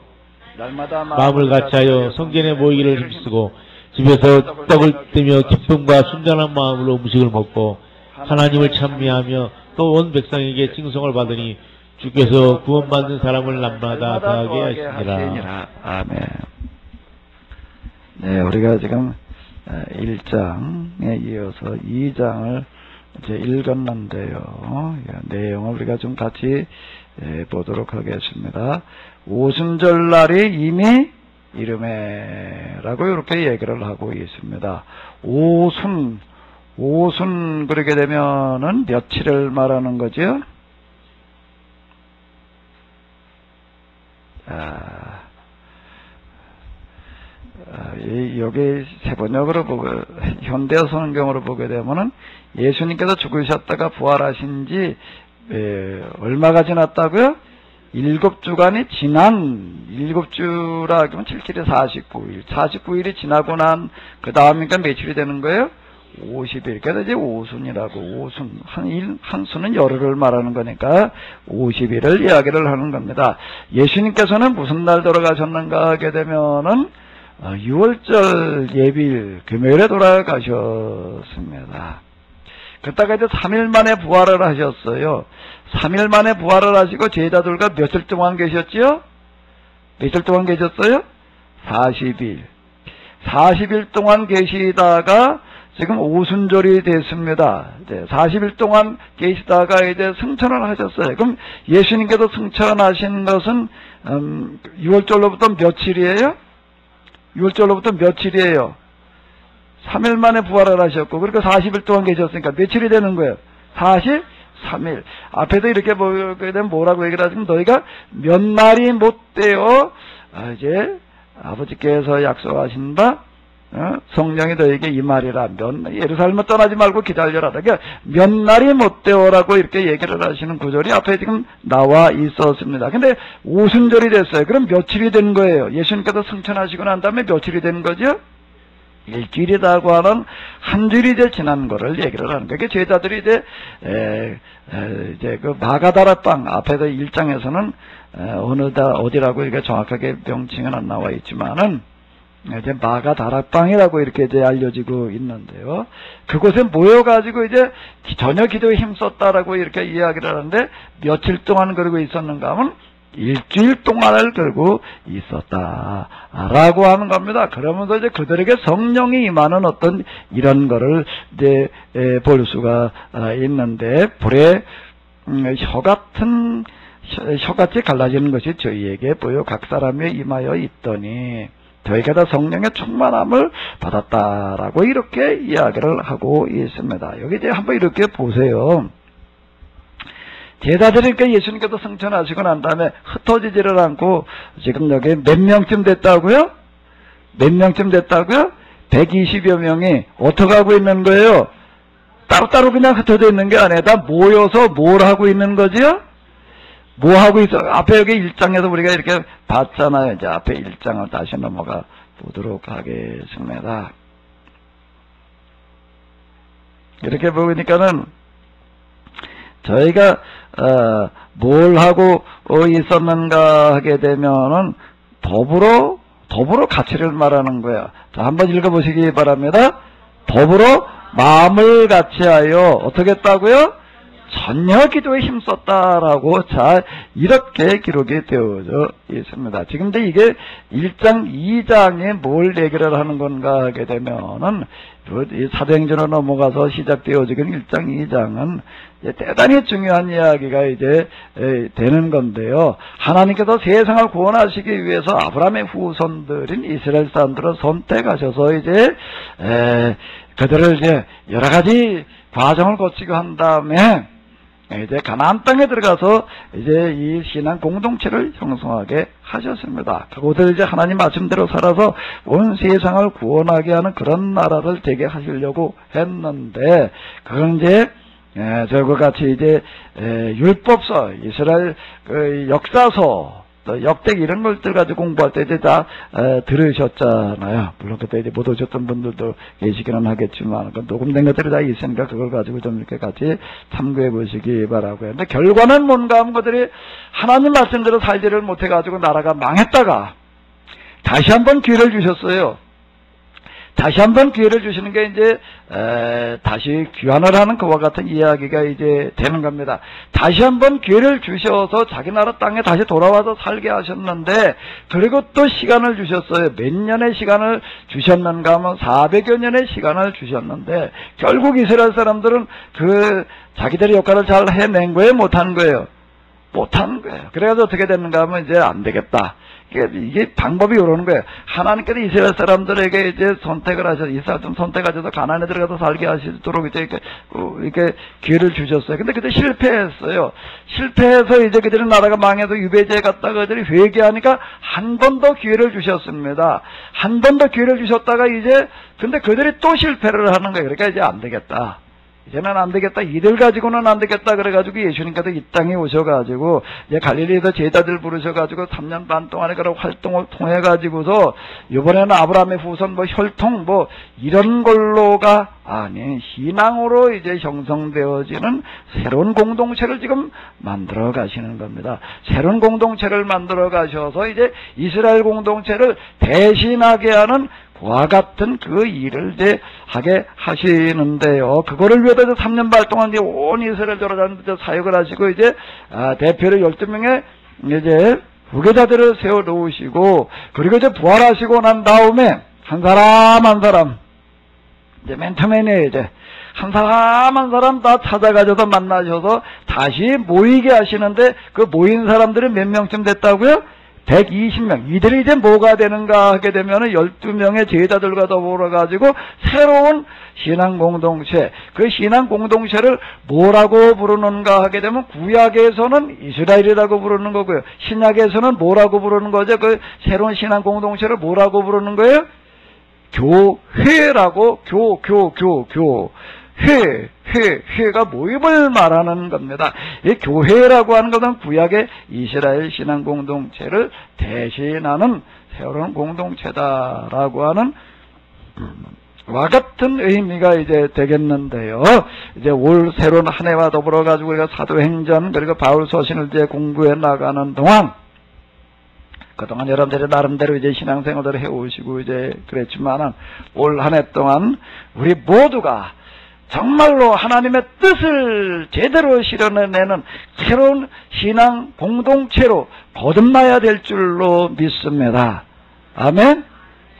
날마다 마음을 같이하여 성전에 모이기를 힘쓰고 집에서 떡을 떼며 기쁨과 순전한 마음으로 음식을 먹고 하나님을 찬미하며 또 온 백성에게 칭송을 받으니 주께서 구원받는 사람을 날마다 더하게 하시니라. 아멘. 네, 우리가 지금 1장에 이어서 2장을 이제 읽었는데요. 내용을 우리가 좀 같이 보도록 하겠습니다. 오순절날이 이미 이름에라고 이렇게 얘기를 하고 있습니다. 오순 그렇게 되면은 며칠을 말하는 거죠? 여기 세번역으로 현대 성경으로 보게 되면은 예수님께서 죽으셨다가 부활하신 지 얼마가 지났다고요? 7주간이 지난 7주라 그러면 7일에 49일. 49일이 지나고 난 그 다음이니까 며칠이 되는 거예요? 50일. 그래서 이제 오순이라고, 한 수는 열흘을 말하는 거니까 50일을 이야기를 하는 겁니다. 예수님께서는 무슨 날 돌아가셨는가 하게 되면은 6월절 예비일 금요일에 돌아가셨습니다. 그때가 이제 3일 만에 부활을 하셨어요. 3일 만에 부활을 하시고 제자들과 며칠 동안 계셨지요? 며칠 동안 계셨어요? 40일. 40일 동안 계시다가 지금 오순절이 됐습니다. 이제 40일 동안 계시다가 이제 승천을 하셨어요. 그럼 예수님께서 승천하신 것은 6월절로부터 며칠이에요? 6월절로부터 며칠이에요? 3일 만에 부활을 하셨고, 그러니까 40일 동안 계셨으니까 며칠이 되는 거예요? 43일. 앞에도 이렇게 보게 되면 뭐라고 얘기를 하시면, 너희가 몇 날이 못 되어 이제 아버지께서 약속하신 바 성령이 너에게 이 말이라. 예루살렘을 떠나지 말고 기다려라. 그러니까 몇 날이 못 되어라고 이렇게 얘기를 하시는 구절이 앞에 지금 나와 있었습니다. 근데 오순절이 됐어요. 그럼 며칠이 된 거예요? 예수님께서 승천하시고 난 다음에 며칠이 된 거죠? 일주일이라고 하는 한 주일이 이제 지난 거를 얘기를 하는 거예요. 제자들이 이제 그 마가다라빵 앞에서 1장에서는 어디라고 이렇게 정확하게 명칭은 안 나와 있지만은 이제 마가다락방이라고 이렇게 이제 알려지고 있는데요. 그곳에 모여가지고 이제 저녁 기도에 힘썼다라고 이렇게 이야기를 하는데 며칠 동안 그러고 있었는가 하면 일주일 동안을 그러고 있었다라고 하는 겁니다. 그러면서 이제 그들에게 성령이 임하는 어떤 이런 거를 이제 볼 수가 있는데 불에 혀같이 갈라지는 것이 저희에게 보여 각 사람에 임하여 있더니 저희가 다 성령의 충만함을 받았다라고 이렇게 이야기를 하고 있습니다. 여기 이제 한번 이렇게 보세요. 제자들이니까 예수님께서 승천하시고 난 다음에 흩어지지를 않고 지금 여기 몇 명쯤 됐다고요? 몇 명쯤 됐다고요? 120여 명이 어떻게 하고 있는 거예요? 따로따로 그냥 흩어져 있는 게 아니라 다 모여서 뭘 하고 있는 거지요? 뭐 하고 있어? 앞에 여기 1장에서 우리가 이렇게 봤잖아요. 이제 앞에 1장을 다시 넘어가 보도록 하겠습니다. 이렇게 보니까는 저희가 뭘 하고 있었는가 하게 되면은 더불어 가치를 말하는 거예요. 자, 한번 읽어보시기 바랍니다. 더불어 마음을 같이하여 어떻게 했다고요? 전혀 기도에 힘썼다라고 자 이렇게 기록이 되어져 있습니다. 지금 이제 이게 1장, 2장에 뭘 얘기를 하는 건가 하게 되면은 사도행전으로 넘어가서 시작되어지는 1장, 2장은 대단히 중요한 이야기가 이제 되는 건데요. 하나님께서 세상을 구원하시기 위해서 아브라함의 후손들인 이스라엘 사람들을 선택하셔서 이제 그들을 이제 여러 가지 과정을 거치고 한 다음에 이제 가나안 땅에 들어가서 이제 이 신앙 공동체를 형성하게 하셨습니다. 그곳을 이제 하나님 말씀대로 살아서 온 세상을 구원하게 하는 그런 나라를 되게 하시려고 했는데, 그건 이제 저과 같이 이제 율법서, 이스라엘 역사서, 역대 이런 것들 가지고 공부할 때 이제 다 들으셨잖아요. 물론 그때 이제 못 오셨던 분들도 계시기는 하겠지만 녹음된 것들이 다 있으니까 그걸 가지고 좀 이렇게 같이 참고해 보시기 바라고요. 근데 결과는 뭔가 하면 그들이 하나님 말씀대로 살지를 못해 가지고 나라가 망했다가 다시 한번 기회를 주셨어요. 다시 한번 기회를 주시는 게 이제 다시 귀환을 하는 그와 같은 이야기가 이제 되는 겁니다. 다시 한번 기회를 주셔서 자기 나라 땅에 다시 돌아와서 살게 하셨는데, 그리고 또 시간을 주셨어요. 몇 년의 시간을 주셨는가 하면 400여 년의 시간을 주셨는데, 결국 이스라엘 사람들은 그 자기들의 역할을 잘 해낸 거예요, 못한 거예요? 못한 거예요. 그래서 어떻게 됐는가 하면 이제 안 되겠다. 이게 방법이 이러는 거예요. 하나님께서 이스라엘 사람들에게 이제 선택을 하셔서, 이스라엘 좀 선택하셔서 가나안에 들어가서 살게 하시도록 이제 이렇게 기회를 주셨어요. 근데 그때 실패했어요. 실패해서 이제 그들의 나라가 망해서 유배지에 갔다가 그들이 회개하니까 한 번 더 기회를 주셨습니다. 한 번 더 기회를 주셨다가 이제, 근데 그들이 또 실패를 하는 거예요. 그러니까 이제 안 되겠다. 이제는 안 되겠다. 이들 가지고는 안 되겠다. 그래가지고 예수님께서 이 땅에 오셔가지고 이제 갈릴리에서 제자들 부르셔가지고 3년 반 동안의 그런 활동을 통해가지고서 이번에는 아브라함의 후손 혈통 이런 걸로가 아닌 신앙으로 이제 형성되어지는 새로운 공동체를 지금 만들어 가시는 겁니다. 새로운 공동체를 만들어 가셔서 이제 이스라엘 공동체를 대신하게 하는 그와 같은 그 일을 이제 하게 하시는데요. 그거를 위해서 3년 반 동안 이제 온 이스라엘 돌아다니면서 사역을 하시고 이제 대표로 12명의 이제 후계자들을 세워 놓으시고, 그리고 이제 부활하시고 난 다음에 한 사람 한 사람 이제 맨 처음에는 이제 한 사람 한 사람 다 찾아가셔서 만나셔서 다시 모이게 하시는데, 그 모인 사람들이 몇 명쯤 됐다고요? 120명. 이들이 이제 뭐가 되는가 하게 되면은 12명의 제자들과 더불어가지고 새로운 신앙 공동체, 그 신앙 공동체를 뭐라고 부르는가 하게 되면 구약에서는 이스라엘이라고 부르는 거고요. 신약에서는 뭐라고 부르는 거죠? 그 새로운 신앙 공동체를 뭐라고 부르는 거예요? 교회라고, 회가 모임을 말하는 겁니다. 이 교회라고 하는 것은 구약의 이스라엘 신앙 공동체를 대신하는 새로운 공동체다라고 하는 와 같은 의미가 이제 되겠는데요. 이제 올 새로운 한 해와 더불어 가지고 우리가 사도행전 그리고 바울 서신을 이제 공부해 나가는 동안, 그동안 여러분들이 나름대로 이제 신앙생활을 해오시고 이제 그랬지만은 올 한 해 동안 우리 모두가 정말로 하나님의 뜻을 제대로 실현해내는 새로운 신앙 공동체로 거듭나야 될 줄로 믿습니다. 아멘.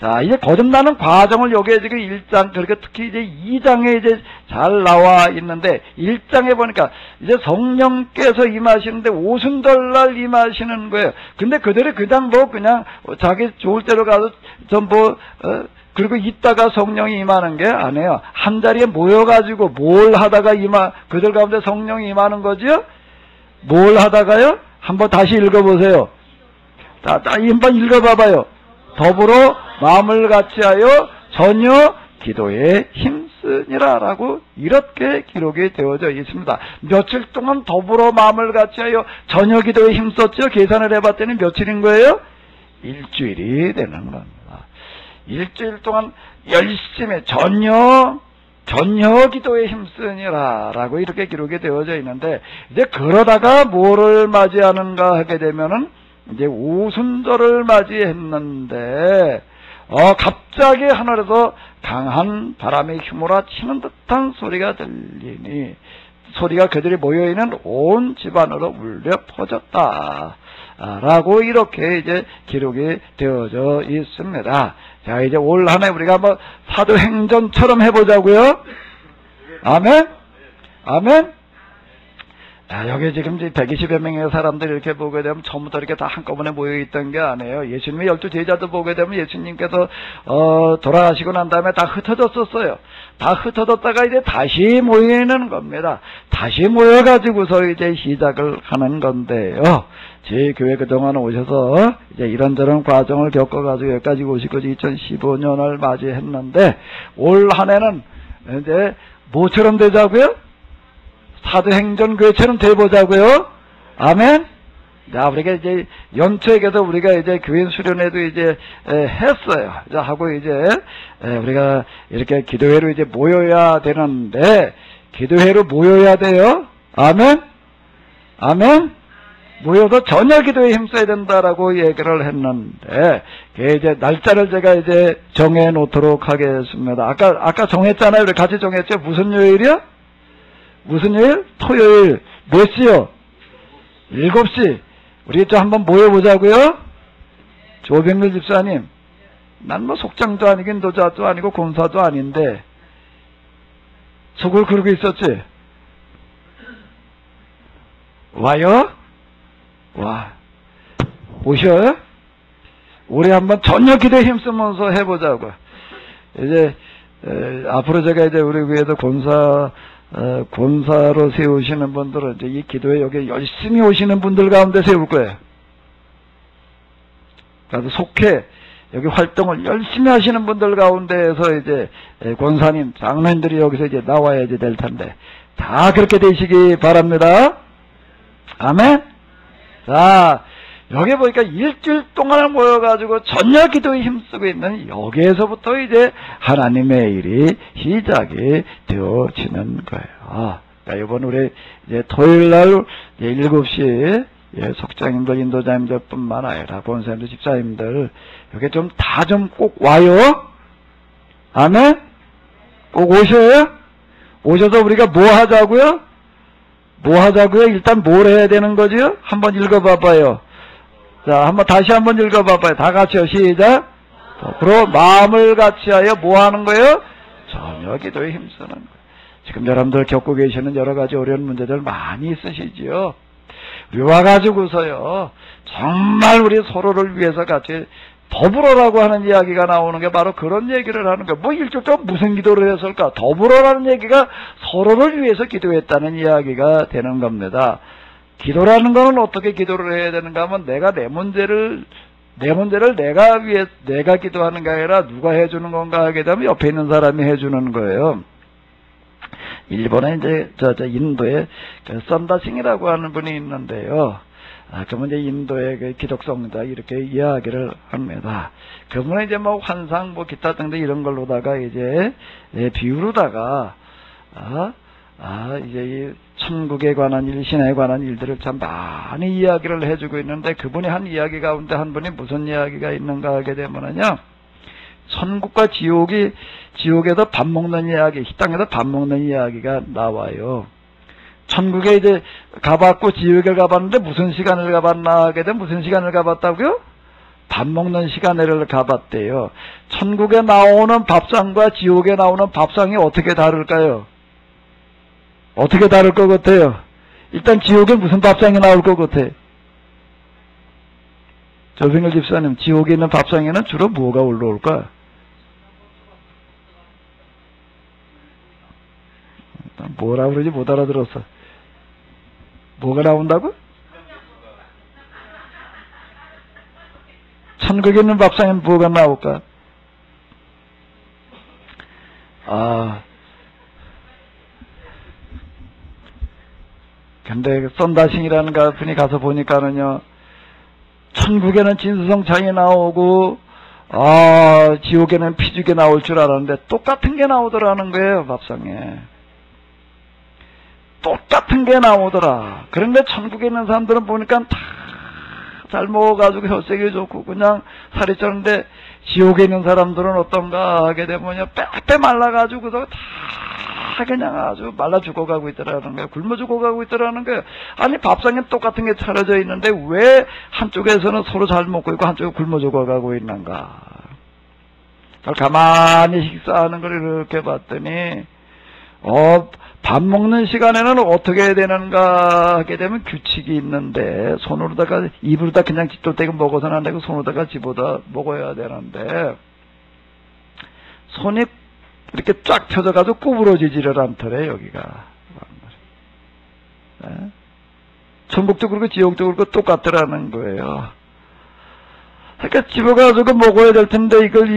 자, 이제 거듭나는 과정을 여기에 지금 1장, 그러니까 특히 이제 2장에 이제 잘 나와 있는데, 1장에 보니까 이제 성령께서 임하시는데 오순절날 임하시는 거예요. 근데 그들이 그냥 그냥 자기 좋을 대로 가서 그리고 이따가 성령이 임하는 게 아니에요. 한 자리에 모여가지고 뭘 하다가 그들 가운데 성령이 임하는 거죠? 뭘 하다가요? 한번 다시 읽어보세요. 한번 읽어봐봐요. 더불어 마음을 같이하여 전혀 기도에 힘쓰니라라고 이렇게 기록이 되어져 있습니다. 며칠 동안 더불어 마음을 같이하여 전혀 기도에 힘썼죠? 계산을 해봤더니 며칠인 거예요? 일주일이 되는 겁니다. 일주일 동안 열심히 전혀 기도에 힘쓰니라라고 이렇게 기록이 되어져 있는데, 이제 그러다가 뭐를 맞이하는가 하게 되면은 이제 오순절을 맞이했는데, 갑자기 하늘에서 강한 바람이 휘몰아치는 듯한 소리가 들리니, 소리가 그들이 모여있는 온 집안으로 울려 퍼졌다. 라고 이렇게 이제 기록이 되어져 있습니다. 자, 이제 올 한 해 우리가 뭐 사도행전처럼 해보자고요. 아멘? 아멘? 자, 여기 지금 120여 명의 사람들이 이렇게 보게 되면 처음부터 이렇게 다 한꺼번에 모여있던 게 아니에요. 예수님의 12제자도 보게 되면 예수님께서 돌아가시고 난 다음에 다 흩어졌었어요. 다 흩어졌다가 이제 다시 모이는 겁니다. 다시 모여가지고서 이제 시작을 하는 건데요. 제 교회 그동안 오셔서 이제 이런저런 과정을 겪어가지고 여기까지 오시고 2015년을 맞이했는데 올 한 해는 이제 뭐처럼 되자고요? 사도행전 교회처럼 돼보자고요. 아멘. 자, 우리가 이제 연초에도 우리가 이제 교인 수련회도 이제 했어요. 자, 하고 이제 우리가 이렇게 기도회로 이제 모여야 되는데 기도회로 모여야 돼요. 아멘. 아멘. 모여서 저녁 기도에 힘써야 된다라고 얘기를 했는데, 이제 날짜를 제가 이제 정해 놓도록 하겠습니다. 아까 정했잖아요. 우리 같이 정했죠. 무슨 요일이요? 무슨 요일? 토요일. 몇 시요? 7시. 우리 좀 한번 모여보자고요. 조병렬 집사님, 난 뭐 속장도 아니고 인도자도 아니고 권사도 아닌데 속을 그러고 있었지? 와요? 와, 오셔요? 우리 한번 저녁 기도에 힘쓰면서 해보자고. 이제 앞으로 제가 이제 우리 교회에도 권사로 세우시는 분들은 이제 이 기도에 여기 열심히 오시는 분들 가운데 세울 거예요. 그래서 속해 여기 활동을 열심히 하시는 분들 가운데에서 이제 권사님, 장로님들이 여기서 이제 나와야지 될 텐데 다 그렇게 되시기 바랍니다. 아멘. 자, 여기 보니까 일주일 동안 모여가지고 저녁 기도에 힘쓰고 있는 여기에서부터 이제 하나님의 일이 시작이 되어지는 거예요. 그러니까 이번 우리 이제 토요일날 7시 속장님들, 인도자님들 뿐만 아니라 본사님들, 집사님들 여기 좀 다 좀 꼭 와요. 아멘. 꼭 오셔요. 오셔서 우리가 뭐 하자고요? 뭐 하자고요? 일단 뭘 해야 되는 거죠? 한번 읽어봐봐요. 자, 다시 한번 읽어봐봐요. 다 같이요. 시작. 앞으로 마음을 같이하여 뭐 하는 거예요? 전혀 기도에 힘쓰는 거예요. 지금 여러분들 겪고 계시는 여러 가지 어려운 문제들 많이 있으시지요. 우리 와가지고서요, 정말 우리 서로를 위해서 같이 더불어라고 하는 이야기가 나오는 게 바로 그런 얘기를 하는 거예요. 뭐 일종적으로 무슨 기도를 했을까? 더불어라는 얘기가 서로를 위해서 기도했다는 이야기가 되는 겁니다. 기도라는 거는 어떻게 기도를 해야 되는가 하면 내 문제를 내가 기도하는 게 아니라 누가 해주는 건가 하게 되면 옆에 있는 사람이 해주는 거예요. 일본에 이제 인도에 썬다싱이라고 하는 분이 있는데요. 그분 이제 인도의 그 기독성자 이렇게 이야기를 합니다. 그분은 이제 뭐 환상 뭐 기타 등등 이런 걸로다가 이제 비유로다가 이제 이 천국에 관한 일, 신에 관한 일들을 참 많이 이야기를 해주고 있는데 그분이 한 이야기 가운데 한 분이 무슨 이야기가 있는가 하게 되면은요, 천국과 지옥에서 밥 먹는 이야기, 식당에서 밥 먹는 이야기가 나와요. 천국에 이제 가봤고 지옥에 가봤는데 무슨 시간을 가봤나 하게 되면 무슨 시간을 가봤다고요? 밥 먹는 시간을 가봤대요. 천국에 나오는 밥상과 지옥에 나오는 밥상이 어떻게 다를까요? 어떻게 다를 것 같아요? 일단 지옥에 무슨 밥상이 나올 것 같아? 조병렬 집사님, 지옥에 있는 밥상에는 주로 뭐가 올라올까? 뭐라 그러지 못 알아들었어. 뭐가 나온다고? 천국에 있는 밥상에는 뭐가 나올까? 근데 썬다싱이라는 분이 가서 보니까는요, 천국에는 진수성찬이 나오고 지옥에는 피죽이 나올 줄 알았는데 똑같은 게 나오더라는 거예요. 밥상에 똑같은 게 나오더라. 그런데 천국에 있는 사람들은 보니까 다 잘 먹어가지고 혈색이 좋고 그냥 살이 쪘는데 지옥에 있는 사람들은 어떤가 하게 되면요, 빼빼 말라가지고서 다 다 그냥 아주 말라 죽어가고 있더라는 거예요. 굶어 죽어가고 있더라는 거예요. 아니 밥상에 똑같은 게 차려져 있는데 왜 한쪽에서는 서로 잘 먹고 있고 한쪽에 굶어 죽어가고 있는가. 가만히 식사하는 걸 이렇게 봤더니 밥 먹는 시간에는 어떻게 해야 되는가 하게 되면 규칙이 있는데 손으로다가 입으로다 그냥 집돌대고 먹어서는 안 되고 손으로다가 집어다 먹어야 되는데 손이 이렇게 쫙 펴져가지고 구부러지지를 않더래 여기가. 네? 천국도 그렇고 지옥도 그렇고 똑같더라는 거예요. 그러니까 집어가지고 먹어야 될 텐데 이걸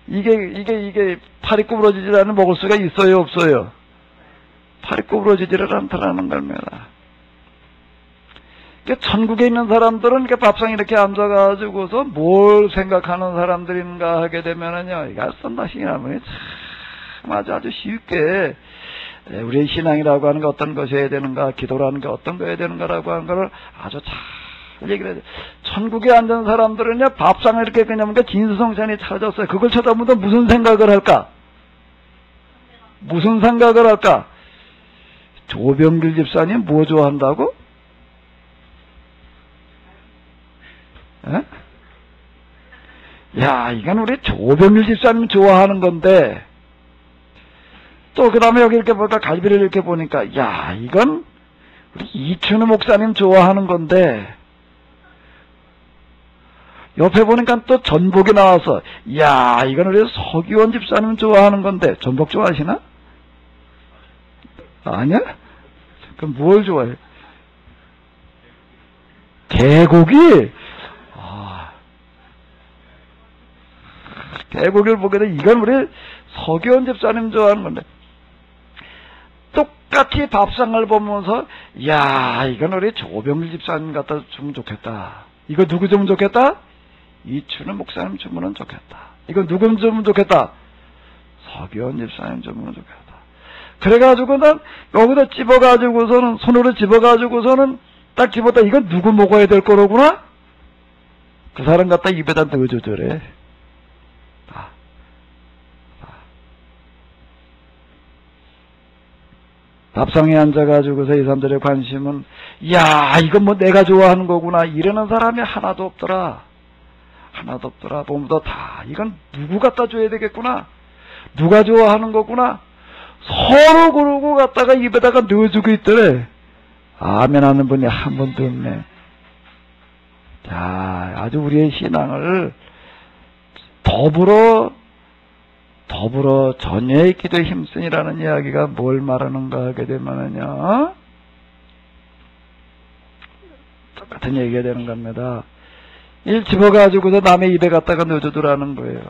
이게 팔이 구부러지지 않으면 먹을 수가 있어요 없어요? 팔이 구부러지지를 않더라는 겁니다. 그러니까 천국에 있는 사람들은 이렇게 밥상에 이렇게 앉아가지고서 뭘 생각하는 사람들인가 하게 되면은요, 이거 선다시기라면 참 아주 쉽게 우리의 신앙이라고 하는 게 어떤 것이어야 되는가, 기도라는 게 어떤 거여야 되는가라고 하는 거를 아주 잘 얘기를 해요. 천국에 앉은 사람들은요, 밥상에 이렇게 그냥 진수성찬이 차려졌어요. 그걸 쳐다보면 무슨 생각을 할까? 무슨 생각을 할까? 조병길 집사님 뭐 좋아한다고? 에? 야, 이건 우리 조병길 집사님 좋아하는 건데, 또 그 다음에 여기 이렇게 보니까 갈비를 이렇게 보니까, 야, 이건 우리 이춘우 목사님 좋아하는 건데, 옆에 보니까 또 전복이 나와서, 야, 이건 우리 서기원 집사님 좋아하는 건데, 전복 좋아하시나? 아니야? 그럼 뭘 좋아해? 개고기? 개고기를 보게 되면 이건 우리 서기원 집사님 좋아하는 건데, 똑같이 밥상을 보면서, 야, 이건 우리 조병일 집사님 갖다 주면 좋겠다. 이거 누구 주면 좋겠다? 이춘우 목사님 주면 좋겠다. 이거 누구 주면 좋겠다? 서기원 집사님 주면 좋겠다. 그래가지고는 여기다 집어가지고서는, 손으로 집어가지고서는 딱 집었다. 이건 누구 먹어야 될 거로구나? 그 사람 갖다 입에다 넣어줘래. 밥상에 앉아가지고서 이 사람들의 관심은, 야, 이건 뭐 내가 좋아하는 거구나. 이러는 사람이 하나도 없더라. 하나도 없더라. 보면서 다, 이건 누구 갖다 줘야 되겠구나. 누가 좋아하는 거구나. 서로 그러고 갖다가 입에다가 넣어주고 있더래. 아멘 하는 분이 한 번도 없네. 자, 아주 우리의 신앙을 더불어 전혀의 기도에 힘쓰니라는 이야기가 뭘 말하는가 하게 되면은요, 똑같은 얘기가 되는 겁니다. 일 집어가지고서 남의 입에 갖다가 넣어주더라는 거예요.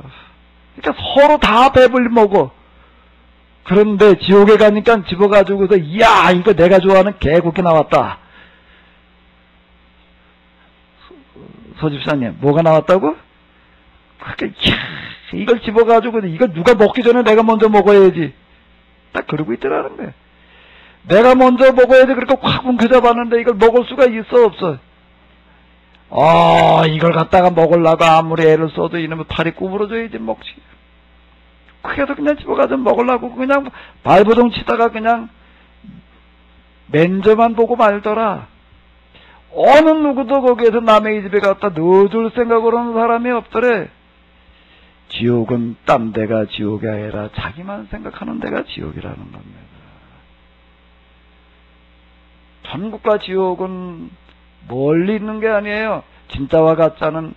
그러니까 서로 다 배불리 먹어. 그런데 지옥에 가니까 집어가지고서, 이야, 이거 내가 좋아하는 개고기 나왔다. 서집사님, 뭐가 나왔다고? 그러니까, 이걸 집어가지고, 이걸 누가 먹기 전에 내가 먼저 먹어야지. 딱 그러고 있더라는 거예요. 내가 먼저 먹어야지. 그러니까 확 움켜잡았는데 이걸 먹을 수가 있어, 없어? 이걸 갖다가 먹으려고 아무리 애를 써도 이놈의 팔이 구부러져야지 먹지. 그래도 그냥 집어가서 먹으려고 그냥 발버둥 치다가 그냥 맨저만 보고 말더라. 어느 누구도 거기에서 남의 집에 갖다 넣어줄 생각으로 하는 사람이 없더래. 지옥은 딴 데가 지옥이 아니라 자기만 생각하는 데가 지옥이라는 겁니다. 천국과 지옥은 멀리 있는 게 아니에요. 진짜와 가짜는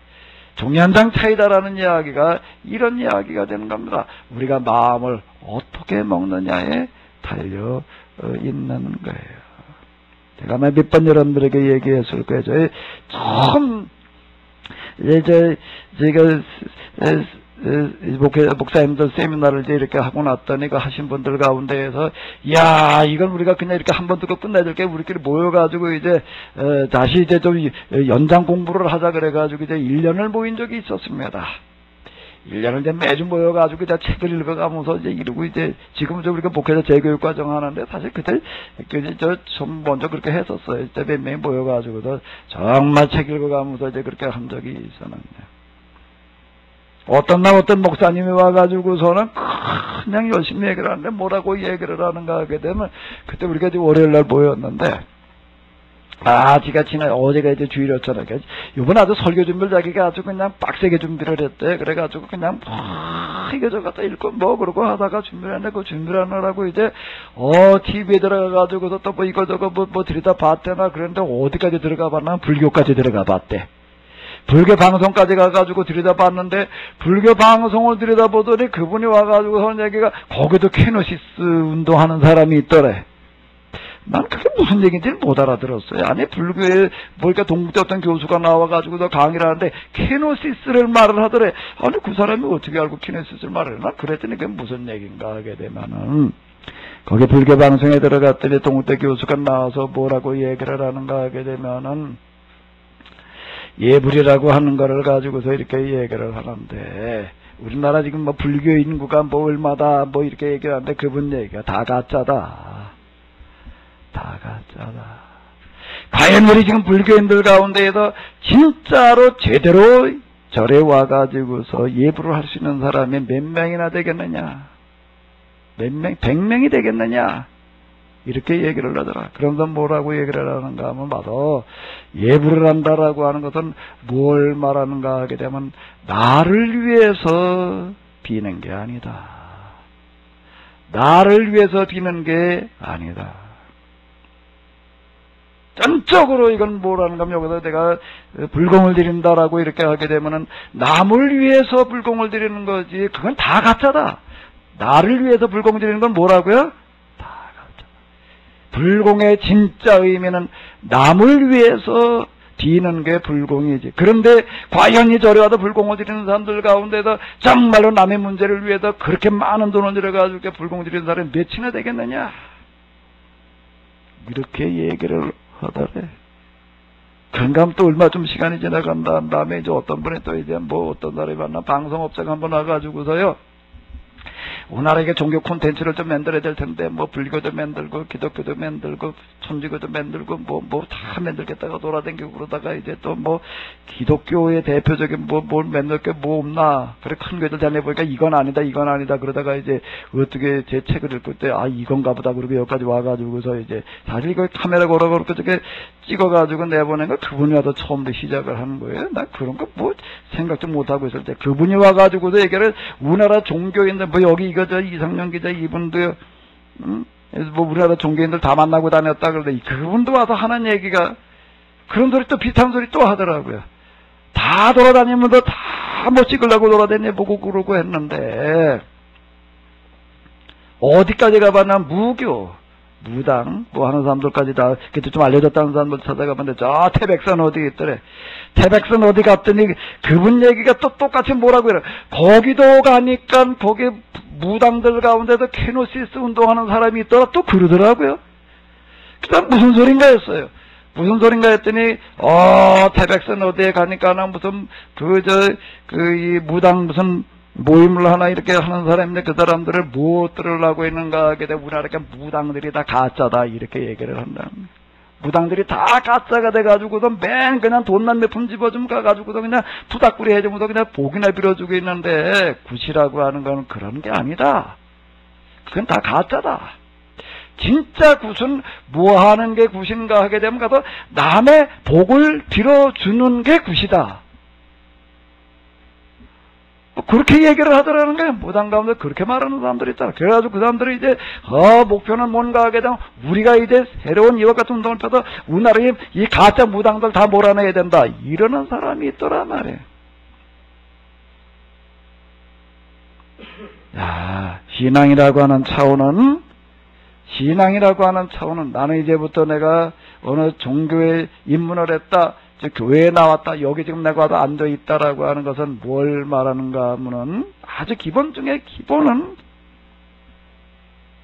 종이 한 장 차이다라는 이야기가 이런 이야기가 되는 겁니다. 우리가 마음을 어떻게 먹느냐에 달려 있는 거예요. 제가 몇 번 여러분들에게 얘기했을 거예요. 저희 처음 제가 목사님들 세미나를 이제 이렇게 하고 났더니 그 하신 분들 가운데에서, 야, 이건 우리가 그냥 이렇게 한 번 듣고 끝내야 될 게 우리끼리 모여가지고 이제 다시 이제 좀 연장 공부를 하자 그래가지고 이제 1년을 모인 적이 있었습니다. 1년을 이제 매주 모여가지고 이제 책을 읽어가면서 이제 이러고 이제 지금 좀 우리가 목회자 재교육 과정 하는데 사실 그때 좀 먼저 그렇게 했었어요. 이제 몇 명이 모여가지고도 정말 책 읽어가면서 이제 그렇게 한 적이 있었는데. 어떤 날 어떤 목사님이 와가지고서는 그냥 열심히 얘기를 하는데 뭐라고 얘기를 하는가 하게 되면 그때 우리가 이제 월요일날 모였는데 지가 어제가 이제 주일이었잖아요. 이번에 아주 설교 준비를 자기가 아주 그냥 빡세게 준비를 했대. 그래가지고 그냥 이거 갖다 읽고 그러고 하다가 준비를 했는데 그 준비를 하느라고 이제 TV에 들어가가지고서 또 이거 저거 들여다 봤대나 그랬는데 어디까지 들어가 봤나? 불교까지 들어가 봤대. 불교 방송까지 가가지고 들여다봤는데 불교 방송을 들여다보더니 그분이 와가지고 하는 얘기가 거기도 케노시스 운동하는 사람이 있더래. 난 그게 무슨 얘기인지 못 알아들었어요. 아니 불교에 보니까 동국대 어떤 교수가 나와가지고 강의를 하는데 케노시스를 말을 하더래. 아니 그 사람이 어떻게 알고 케노시스를 말을 했나? 그랬더니 그게 무슨 얘기인가 하게 되면은 거기 불교 방송에 들어갔더니 동국대 교수가 나와서 뭐라고 얘기를 하는가 하게 되면은 예불이라고 하는 거를 가지고서 이렇게 얘기를 하는데 우리나라 지금 불교 인구가 얼마다 이렇게 얘기를 하는데 그분 얘기가 다 가짜다. 다 가짜다. 과연 우리 지금 불교인들 가운데에서 진짜로 제대로 절에 와가지고서 예불을 할 수 있는 사람이 몇 명이나 되겠느냐? 몇 명? 100명이 되겠느냐? 이렇게 얘기를 하더라. 그런데 뭐라고 얘기를 하는가 하면 예불을 한다라고 하는 것은 뭘 말하는가 하게 되면 나를 위해서 비는 게 아니다. 나를 위해서 비는 게 아니다. 전적으로 이건 뭐라는가 하면 여기서 내가 불공을 드린다라고 이렇게 하게 되면은 남을 위해서 불공을 드리는 거지. 그건 다 가짜다. 나를 위해서 불공 드리는 건 뭐라고요? 불공의 진짜 의미는 남을 위해서 비는 게 불공이지. 그런데 과연 이 절에 와서 불공을 드리는 사람들 가운데서 정말로 남의 문제를 위해서 그렇게 많은 돈을 들여가지고 불공 드리는 사람이 몇이나 되겠느냐? 이렇게 얘기를 하더래. 그런가 하면 또 얼마 좀 시간이 지나간 다음에 이제 어떤 분이 또 이제 어떤 사람이 만나 방송업자가 한번 와가지고서요. 우리나라에게 종교 콘텐츠를 좀 만들어야 될 텐데 불교도 만들고 기독교도 만들고 천주교도 만들고 다 만들겠다가 돌아다니고 그러다가 이제 또 기독교의 대표적인 뭘 만들 게 없나 그래 큰 교회들 다녀보니까 이건 아니다 그러다가 이제 어떻게 제 책을 읽을 때 이건가 보다 그러고 여기까지 와가지고서 이제 사실 이거 카메라 걸어서 그렇게 찍어가지고 내보낸 거 그분이 와서 처음부터 시작을 하는 거예요. 나 그런 거 생각 좀 못하고 있을 때 그분이 와가지고서 얘기를 우리나라 종교인들 여기 이상년 기자 이분도요. 우리나라 종교인들 다 만나고 다녔다 그러더니 그분도 와서 하는 얘기가 그런 소리 또 비슷한 소리 또 하더라고요. 다 돌아다니면서 다 찍으려고 돌아다녀보고 그러고 했는데 어디까지 가봤나 무당 하는 사람들까지 다 그때 좀 알려졌다는 사람들 찾아가봤는데 저 태백산 어디 있더래. 태백산 어디 갔더니 그분 얘기가 또 똑같이 뭐라고 해요. 거기도 가니까 거기 무당들 가운데도 케노시스 운동하는 사람이 있더라 또 그러더라고요. 그다음 무슨 소린가 했어요. 무슨 소린가 했더니 태백산 어디에 가니까 무슨 이 무당 무슨 모임을 하나 이렇게 하는 사람인데 그 사람들을 뭐 들으려고 있는가 하게 되면 우리나라 무당들이 다 가짜다 이렇게 얘기를 한다. 무당들이 다 가짜가 돼가지고서 맨 그냥 돈만 몇 푼 집어주면 가가지고서 그냥 부닥구리 해주면서 그냥 복이나 빌어주고 있는데 굿이라고 하는 건 그런 게 아니다. 그건 다 가짜다. 진짜 굿은 뭐 하는 게 굿인가 하게 되면 가서 남의 복을 빌어주는 게 굿이다. 그렇게 얘기를 하더라는 거예요. 무당 가운데 그렇게 말하는 사람들이 있잖아. 그래가지고 그 사람들이 이제 목표는 뭔가 하게 되면 우리가 이제 새로운 이와 같은 운동을 펴서 우리나라에 이 가짜 무당들 다 몰아내야 된다 이러는 사람이 있더란 말이에요. 신앙이라고 하는 차원은 나는 이제부터 내가 어느 종교에 입문을 했다, 교회에 나왔다, 여기 지금 내가 와서 앉아있다라고 하는 것은 뭘 말하는가 하면은 아주 기본 중에 기본은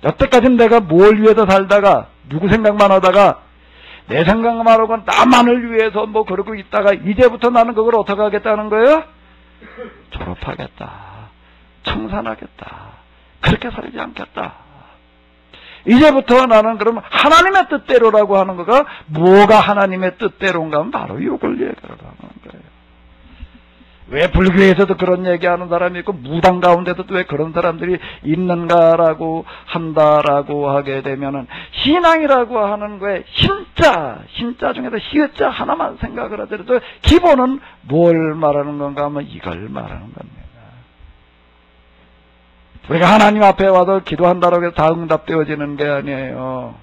여태까지는 내가 뭘 위해서 살다가 누구 생각만 하다가 내 생각만 하고 나만을 위해서 그러고 있다가 이제부터 나는 그걸 어떻게 하겠다는 거예요? 졸업하겠다, 청산하겠다, 그렇게 살지 않겠다. 이제부터 나는 그러면 하나님의 뜻대로라고 하는 거가 뭐가 하나님의 뜻대로인가 하면 바로 이걸 얘기를 하는 거예요. 왜 불교에서도 그런 얘기하는 사람이 있고 무당 가운데도 왜 그런 사람들이 있는가라고 한다라고 하게 되면은 신앙이라고 하는 거에 신자 중에서 시자 하나만 생각을 하더라도 기본은 뭘 말하는 건가 하면 이걸 말하는 겁니다. 우리가 하나님 앞에 와서 기도한다라고 해서 다 응답되어지는 게 아니에요.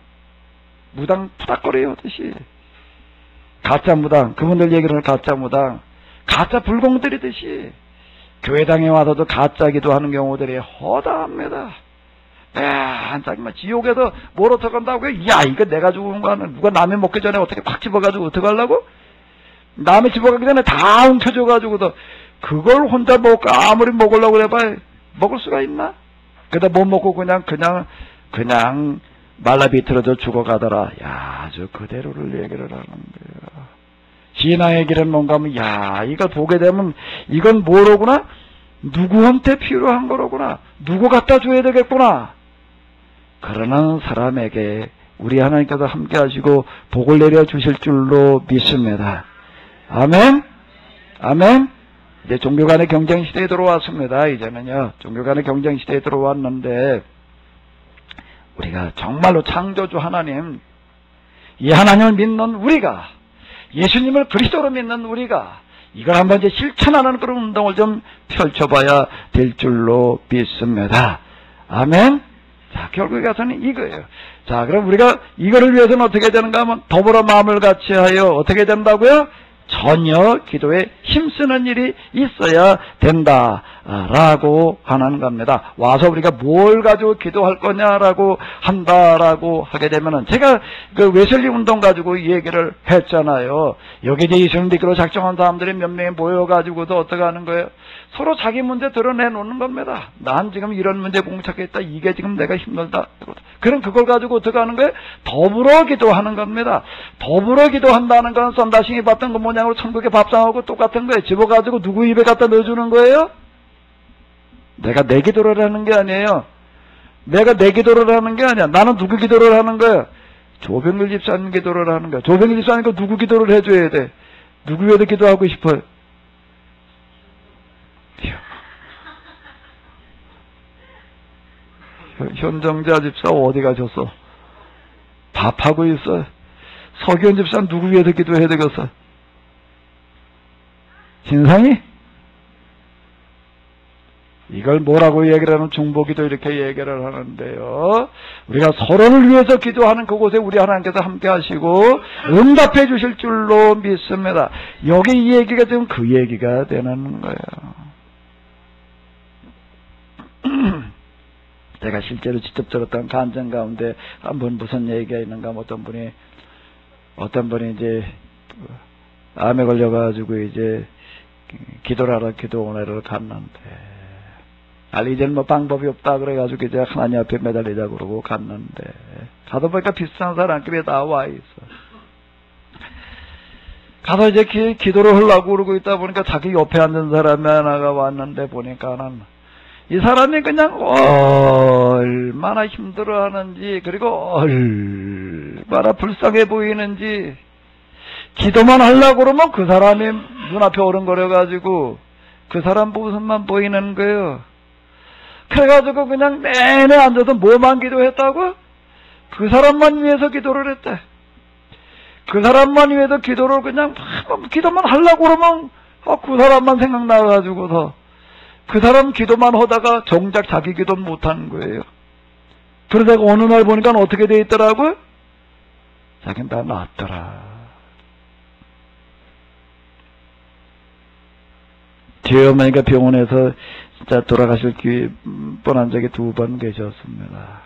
무당 푸닥거리 하듯이 가짜 무당, 그분들 얘기를 가짜 무당, 가짜 불공들이듯이 교회당에 와서도 가짜 기도하는 경우들이 허다합니다. 한짝이면 지옥에서 뭘 어떡한다고 해요? 야, 이거 내가 죽은 거 하는, 누가 남이 먹기 전에 어떻게 꽉 집어가지고 어떡하려고? 남이 집어가기 전에 다 움켜줘가지고도 그걸 혼자 먹고 아무리 먹으려고 해봐야 먹을 수가 있나? 그러다 못 먹고 그냥 말라 비틀어져 죽어가더라. 야, 저 그대로를 얘기를 하는 거야. 신앙의 길은 뭔가 하면, 야, 이거 보게 되면 이건 뭐로구나? 누구한테 필요한 거로구나? 누구 갖다 줘야 되겠구나? 그러는 사람에게 우리 하나님께서 함께 하시고 복을 내려 주실 줄로 믿습니다. 아멘? 아멘? 이제 종교 간의 경쟁 시대에 들어왔습니다. 이제는요, 종교 간의 경쟁 시대에 들어왔는데, 우리가 정말로 창조주 하나님, 이 하나님을 믿는 우리가, 예수님을 그리스도로 믿는 우리가, 이걸 한번 이제 실천하는 그런 운동을 좀 펼쳐봐야 될 줄로 믿습니다. 아멘? 자, 결국에 가서는 이거예요. 자, 그럼 우리가 이거를 위해서는 어떻게 되는가 하면, 더불어 마음을 같이 하여 어떻게 된다고요? 전혀 기도에 힘쓰는 일이 있어야 된다라고 하는 겁니다. 와서 우리가 뭘 가지고 기도할 거냐라고 한다라고 하게 되면은, 제가 그 웨슬리 운동 가지고 얘기를 했잖아요. 여기 이제 예수님 믿기로 작정한 사람들이 몇 명이 모여가지고도 어떻게 하는 거예요? 서로 자기 문제 드러내놓는 겁니다. 난 지금 이런 문제 봉착했다. 이게 지금 내가 힘들다. 그럼 그걸 가지고 어떻게 하는 거예요? 더불어 기도하는 겁니다. 더불어 기도한다는 건 썬다싱이 봤던 그 모양으로 천국의 밥상하고 똑같은 거예요. 집어가지고 누구 입에 갖다 넣어주는 거예요? 내가 내 기도를 하는 게 아니에요. 내가 내 기도를 하는 게 아니야. 나는 누구 기도를 하는 거야? 조병길 집사님 기도를 하는 거야. 조병길 집사님 그 누구 기도를 해줘야 돼? 누구 위해서 기도하고 싶어요? 현정자 집사 어디 가셨어? 밥하고 있어. 서기현 집사는 누구 위해서 기도해야 되겠어? 진상이? 이걸 뭐라고 얘기를 하는 중보기도 이렇게 얘기를 하는데요. 우리가 서로를 위해서 기도하는 그곳에 우리 하나님께서 함께 하시고 응답해 주실 줄로 믿습니다. 여기 이 얘기가 지금 그 얘기가 되는 거예요. 제가 실제로 직접 들었던 간증 가운데 한번 무슨 얘기가 있는가 하면 어떤 분이 이제 암에 걸려가지고 이제 기도를 하러 기도원회를 갔는데, 이제는 뭐 방법이 없다 그래가지고 이제 하나님 앞에 매달리자고 그러고 갔는데, 가다 보니까 비슷한 사람끼리 다 와 있어. 가서 이제 기도를 하려고 그러고 있다 보니까 자기 옆에 앉은 사람이 하나가 왔는데, 보니까는 이 사람이 그냥 얼마나 힘들어하는지, 그리고 얼마나 불쌍해 보이는지, 기도만 하려고 그러면 그 사람이 눈앞에 어른거려가지고 그 사람 모습만 보이는 거예요. 그래가지고 그냥 내내 앉아서 뭐만 기도했다고? 그 사람만 위해서 기도를 했대. 그 사람만 위해서 기도를 그냥 기도만 하려고 그러면 그 사람만 생각나가지고서 그 사람 기도만 하다가 정작 자기 기도는 못하는 거예요. 그러다가 어느 날 보니까 어떻게 돼 있더라고요? 자기는 다 낫더라. 제 어머니가 병원에서 진짜 돌아가실 뻔한 적이 2번 계셨습니다.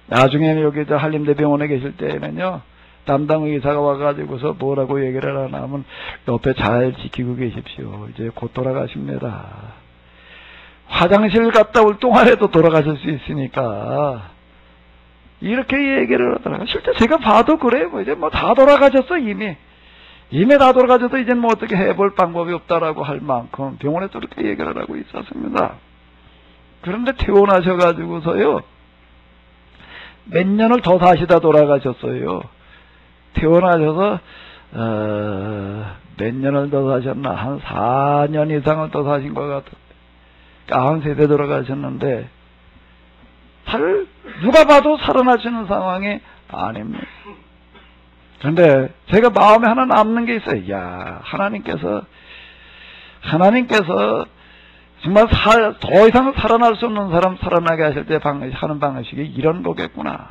나중에는 여기 한림대병원에 계실 때에는요, 담당 의사가 와가지고서 뭐라고 얘기를 하나 하면, 옆에 잘 지키고 계십시오. 이제 곧 돌아가십니다. 화장실 갔다 올 동안에도 돌아가실 수 있으니까 이렇게 얘기를 하더라고요. 실제 제가 봐도 그래요. 이제 뭐 다 돌아가셨어. 이미 다 돌아가셔서 이제 뭐 어떻게 해볼 방법이 없다라고 할 만큼 병원에서 그렇게 얘기를 하고 있었습니다. 그런데 퇴원하셔가지고서요, 몇 년을 더 사시다 돌아가셨어요. 퇴원하셔서 몇 년을 더 사셨나? 한 4년 이상을 더 사신 것 같은데. 90세대 돌아가셨는데, 누가 봐도 살아나시는 상황이 아닙니다. 그런데 제가 마음에 하나 남는 게 있어요. 야, 하나님께서 정말 더 이상 살아날 수 없는 사람 살아나게 하실 때 하는 방식이 이런 거겠구나.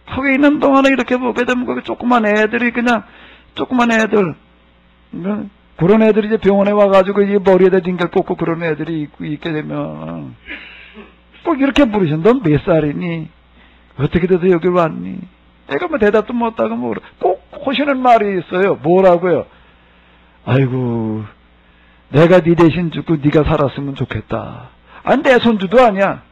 거기 있는 동안에 이렇게 보게 되면 거기 조그만 애들, 그런 애들이 이제 병원에 와가지고 이제 머리에다 징결 꽂고 그런 애들이 있게 되면 꼭 이렇게 물으신다. 너 몇 살이니? 어떻게 돼서 여기 왔니? 애가 뭐 대답도 못하고 꼭 하시는 말이 있어요. 뭐라고요? 아이고, 내가 네 대신 죽고 네가 살았으면 좋겠다. 아니, 내 손주도 아니야.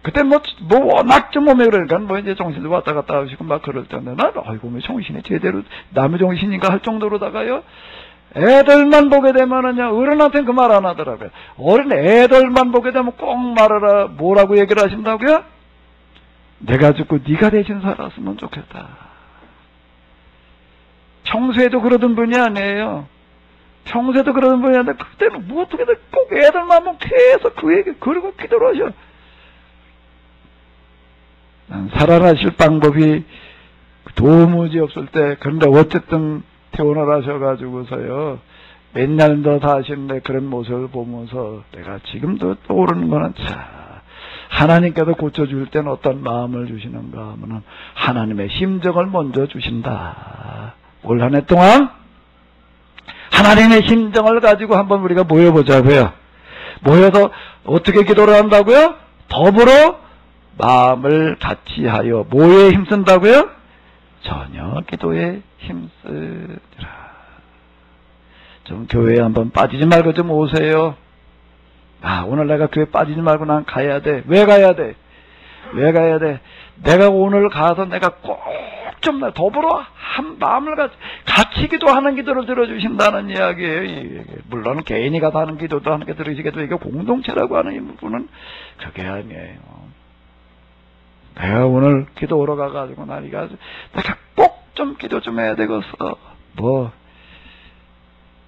그때 뭐 워낙 좀 몸에 그러니까 이제 정신도 왔다 갔다 하시고 막 그럴 텐데, 난 아이고, 뭐 정신이 제대로 남의 정신인가 할 정도로다가요. 애들만 보게 되면은요, 어른한테는 그 말 안 하더라고요. 어른 애들만 보게 되면 꼭 말하라. 뭐라고 얘기를 하신다고요? 내가 죽고 네가 대신 살았으면 좋겠다. 평소에도 그러던 분이 아니에요. 평소에도 그러던 분이 아닌데 그때는 뭐 어떻게 꼭 애들만 보면 계속 그 얘기 그리고 기도를 하셔. 살아나실 방법이 도무지 없을 때, 그런데 어쨌든 퇴원을 하셔가지고서요, 몇 년 더 사시는데 그런 모습을 보면서 내가 지금도 떠오르는 거는 하나님께서 고쳐줄 때는 어떤 마음을 주시는가 하면은 하나님의 심정을 먼저 주신다. 올 한 해 동안 하나님의 심정을 가지고 한번 우리가 모여보자고요. 모여서 어떻게 기도를 한다고요? 더불어 마음을 같이 하여 뭐에 힘쓴다고요? 전혀 기도에 힘쓰라. 좀 교회에 한번 빠지지 말고 좀 오세요. 오늘 내가 교회 빠지지 말고 난 가야 돼. 왜 가야 돼? 내가 오늘 가서 내가 꼭 좀 더불어 한 마음을 같이 기도하는 기도를 들어주신다는 이야기예요. 물론 개인이 가서 하는 기도도 하는 게 들으시겠죠. 이게 공동체라고 하는 이 부분은 그게 아니에요. 내가 오늘 기도 오러 가가지고 내가 꼭 좀 기도 좀 해야 되겠어.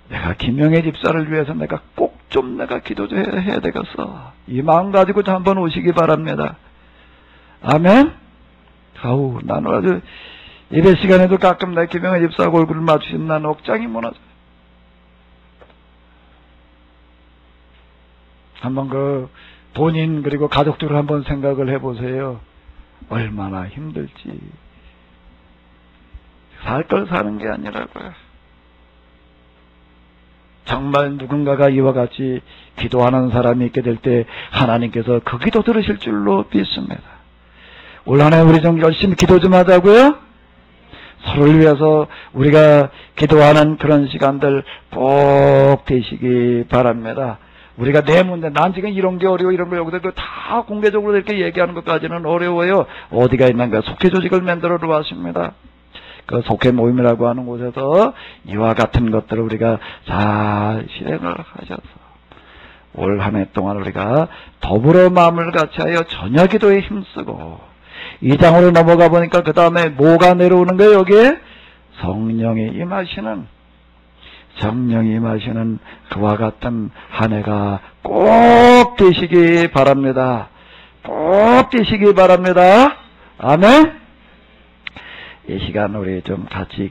내가 김영애 집사를 위해서 내가 꼭 좀 내가 기도 좀 해야 되겠어. 이 마음 가지고 좀 한번 오시기 바랍니다. 아멘? 나는 아주 예배 시간에도 가끔 내 김영애 집사하고 얼굴을 맞추신 난 억장이 무너져. 한번 본인 그리고 가족들을 한번 생각을 해보세요. 얼마나 힘들지. 살 걸 사는 게 아니라고요. 정말 누군가가 이와 같이 기도하는 사람이 있게 될 때 하나님께서 그 기도 들으실 줄로 믿습니다. 올 한 해 우리 좀 열심히 기도 좀 하자고요. 서로를 위해서 우리가 기도하는 그런 시간들 꼭 되시기 바랍니다. 우리가 내 문제, 난 지금 이런 게 어려워, 이런 거 여기서 다 공개적으로 이렇게 얘기하는 것까지는 어려워요. 어디가 있는가? 속회 조직을 만들어 놓았습니다. 그 속회 모임이라고 하는 곳에서 이와 같은 것들을 우리가 잘 실행을 하셔서 올 한 해 동안 우리가 더불어 마음을 같이 하여 전혀 기도에 힘쓰고, 2장으로 넘어가 보니까 그 다음에 뭐가 내려오는 거예요? 여기에 성령이 임하시는 그와 같은 한 해가 꼭 되시기 바랍니다. 꼭 되시기 바랍니다. 아멘. 이 시간 우리 좀 같이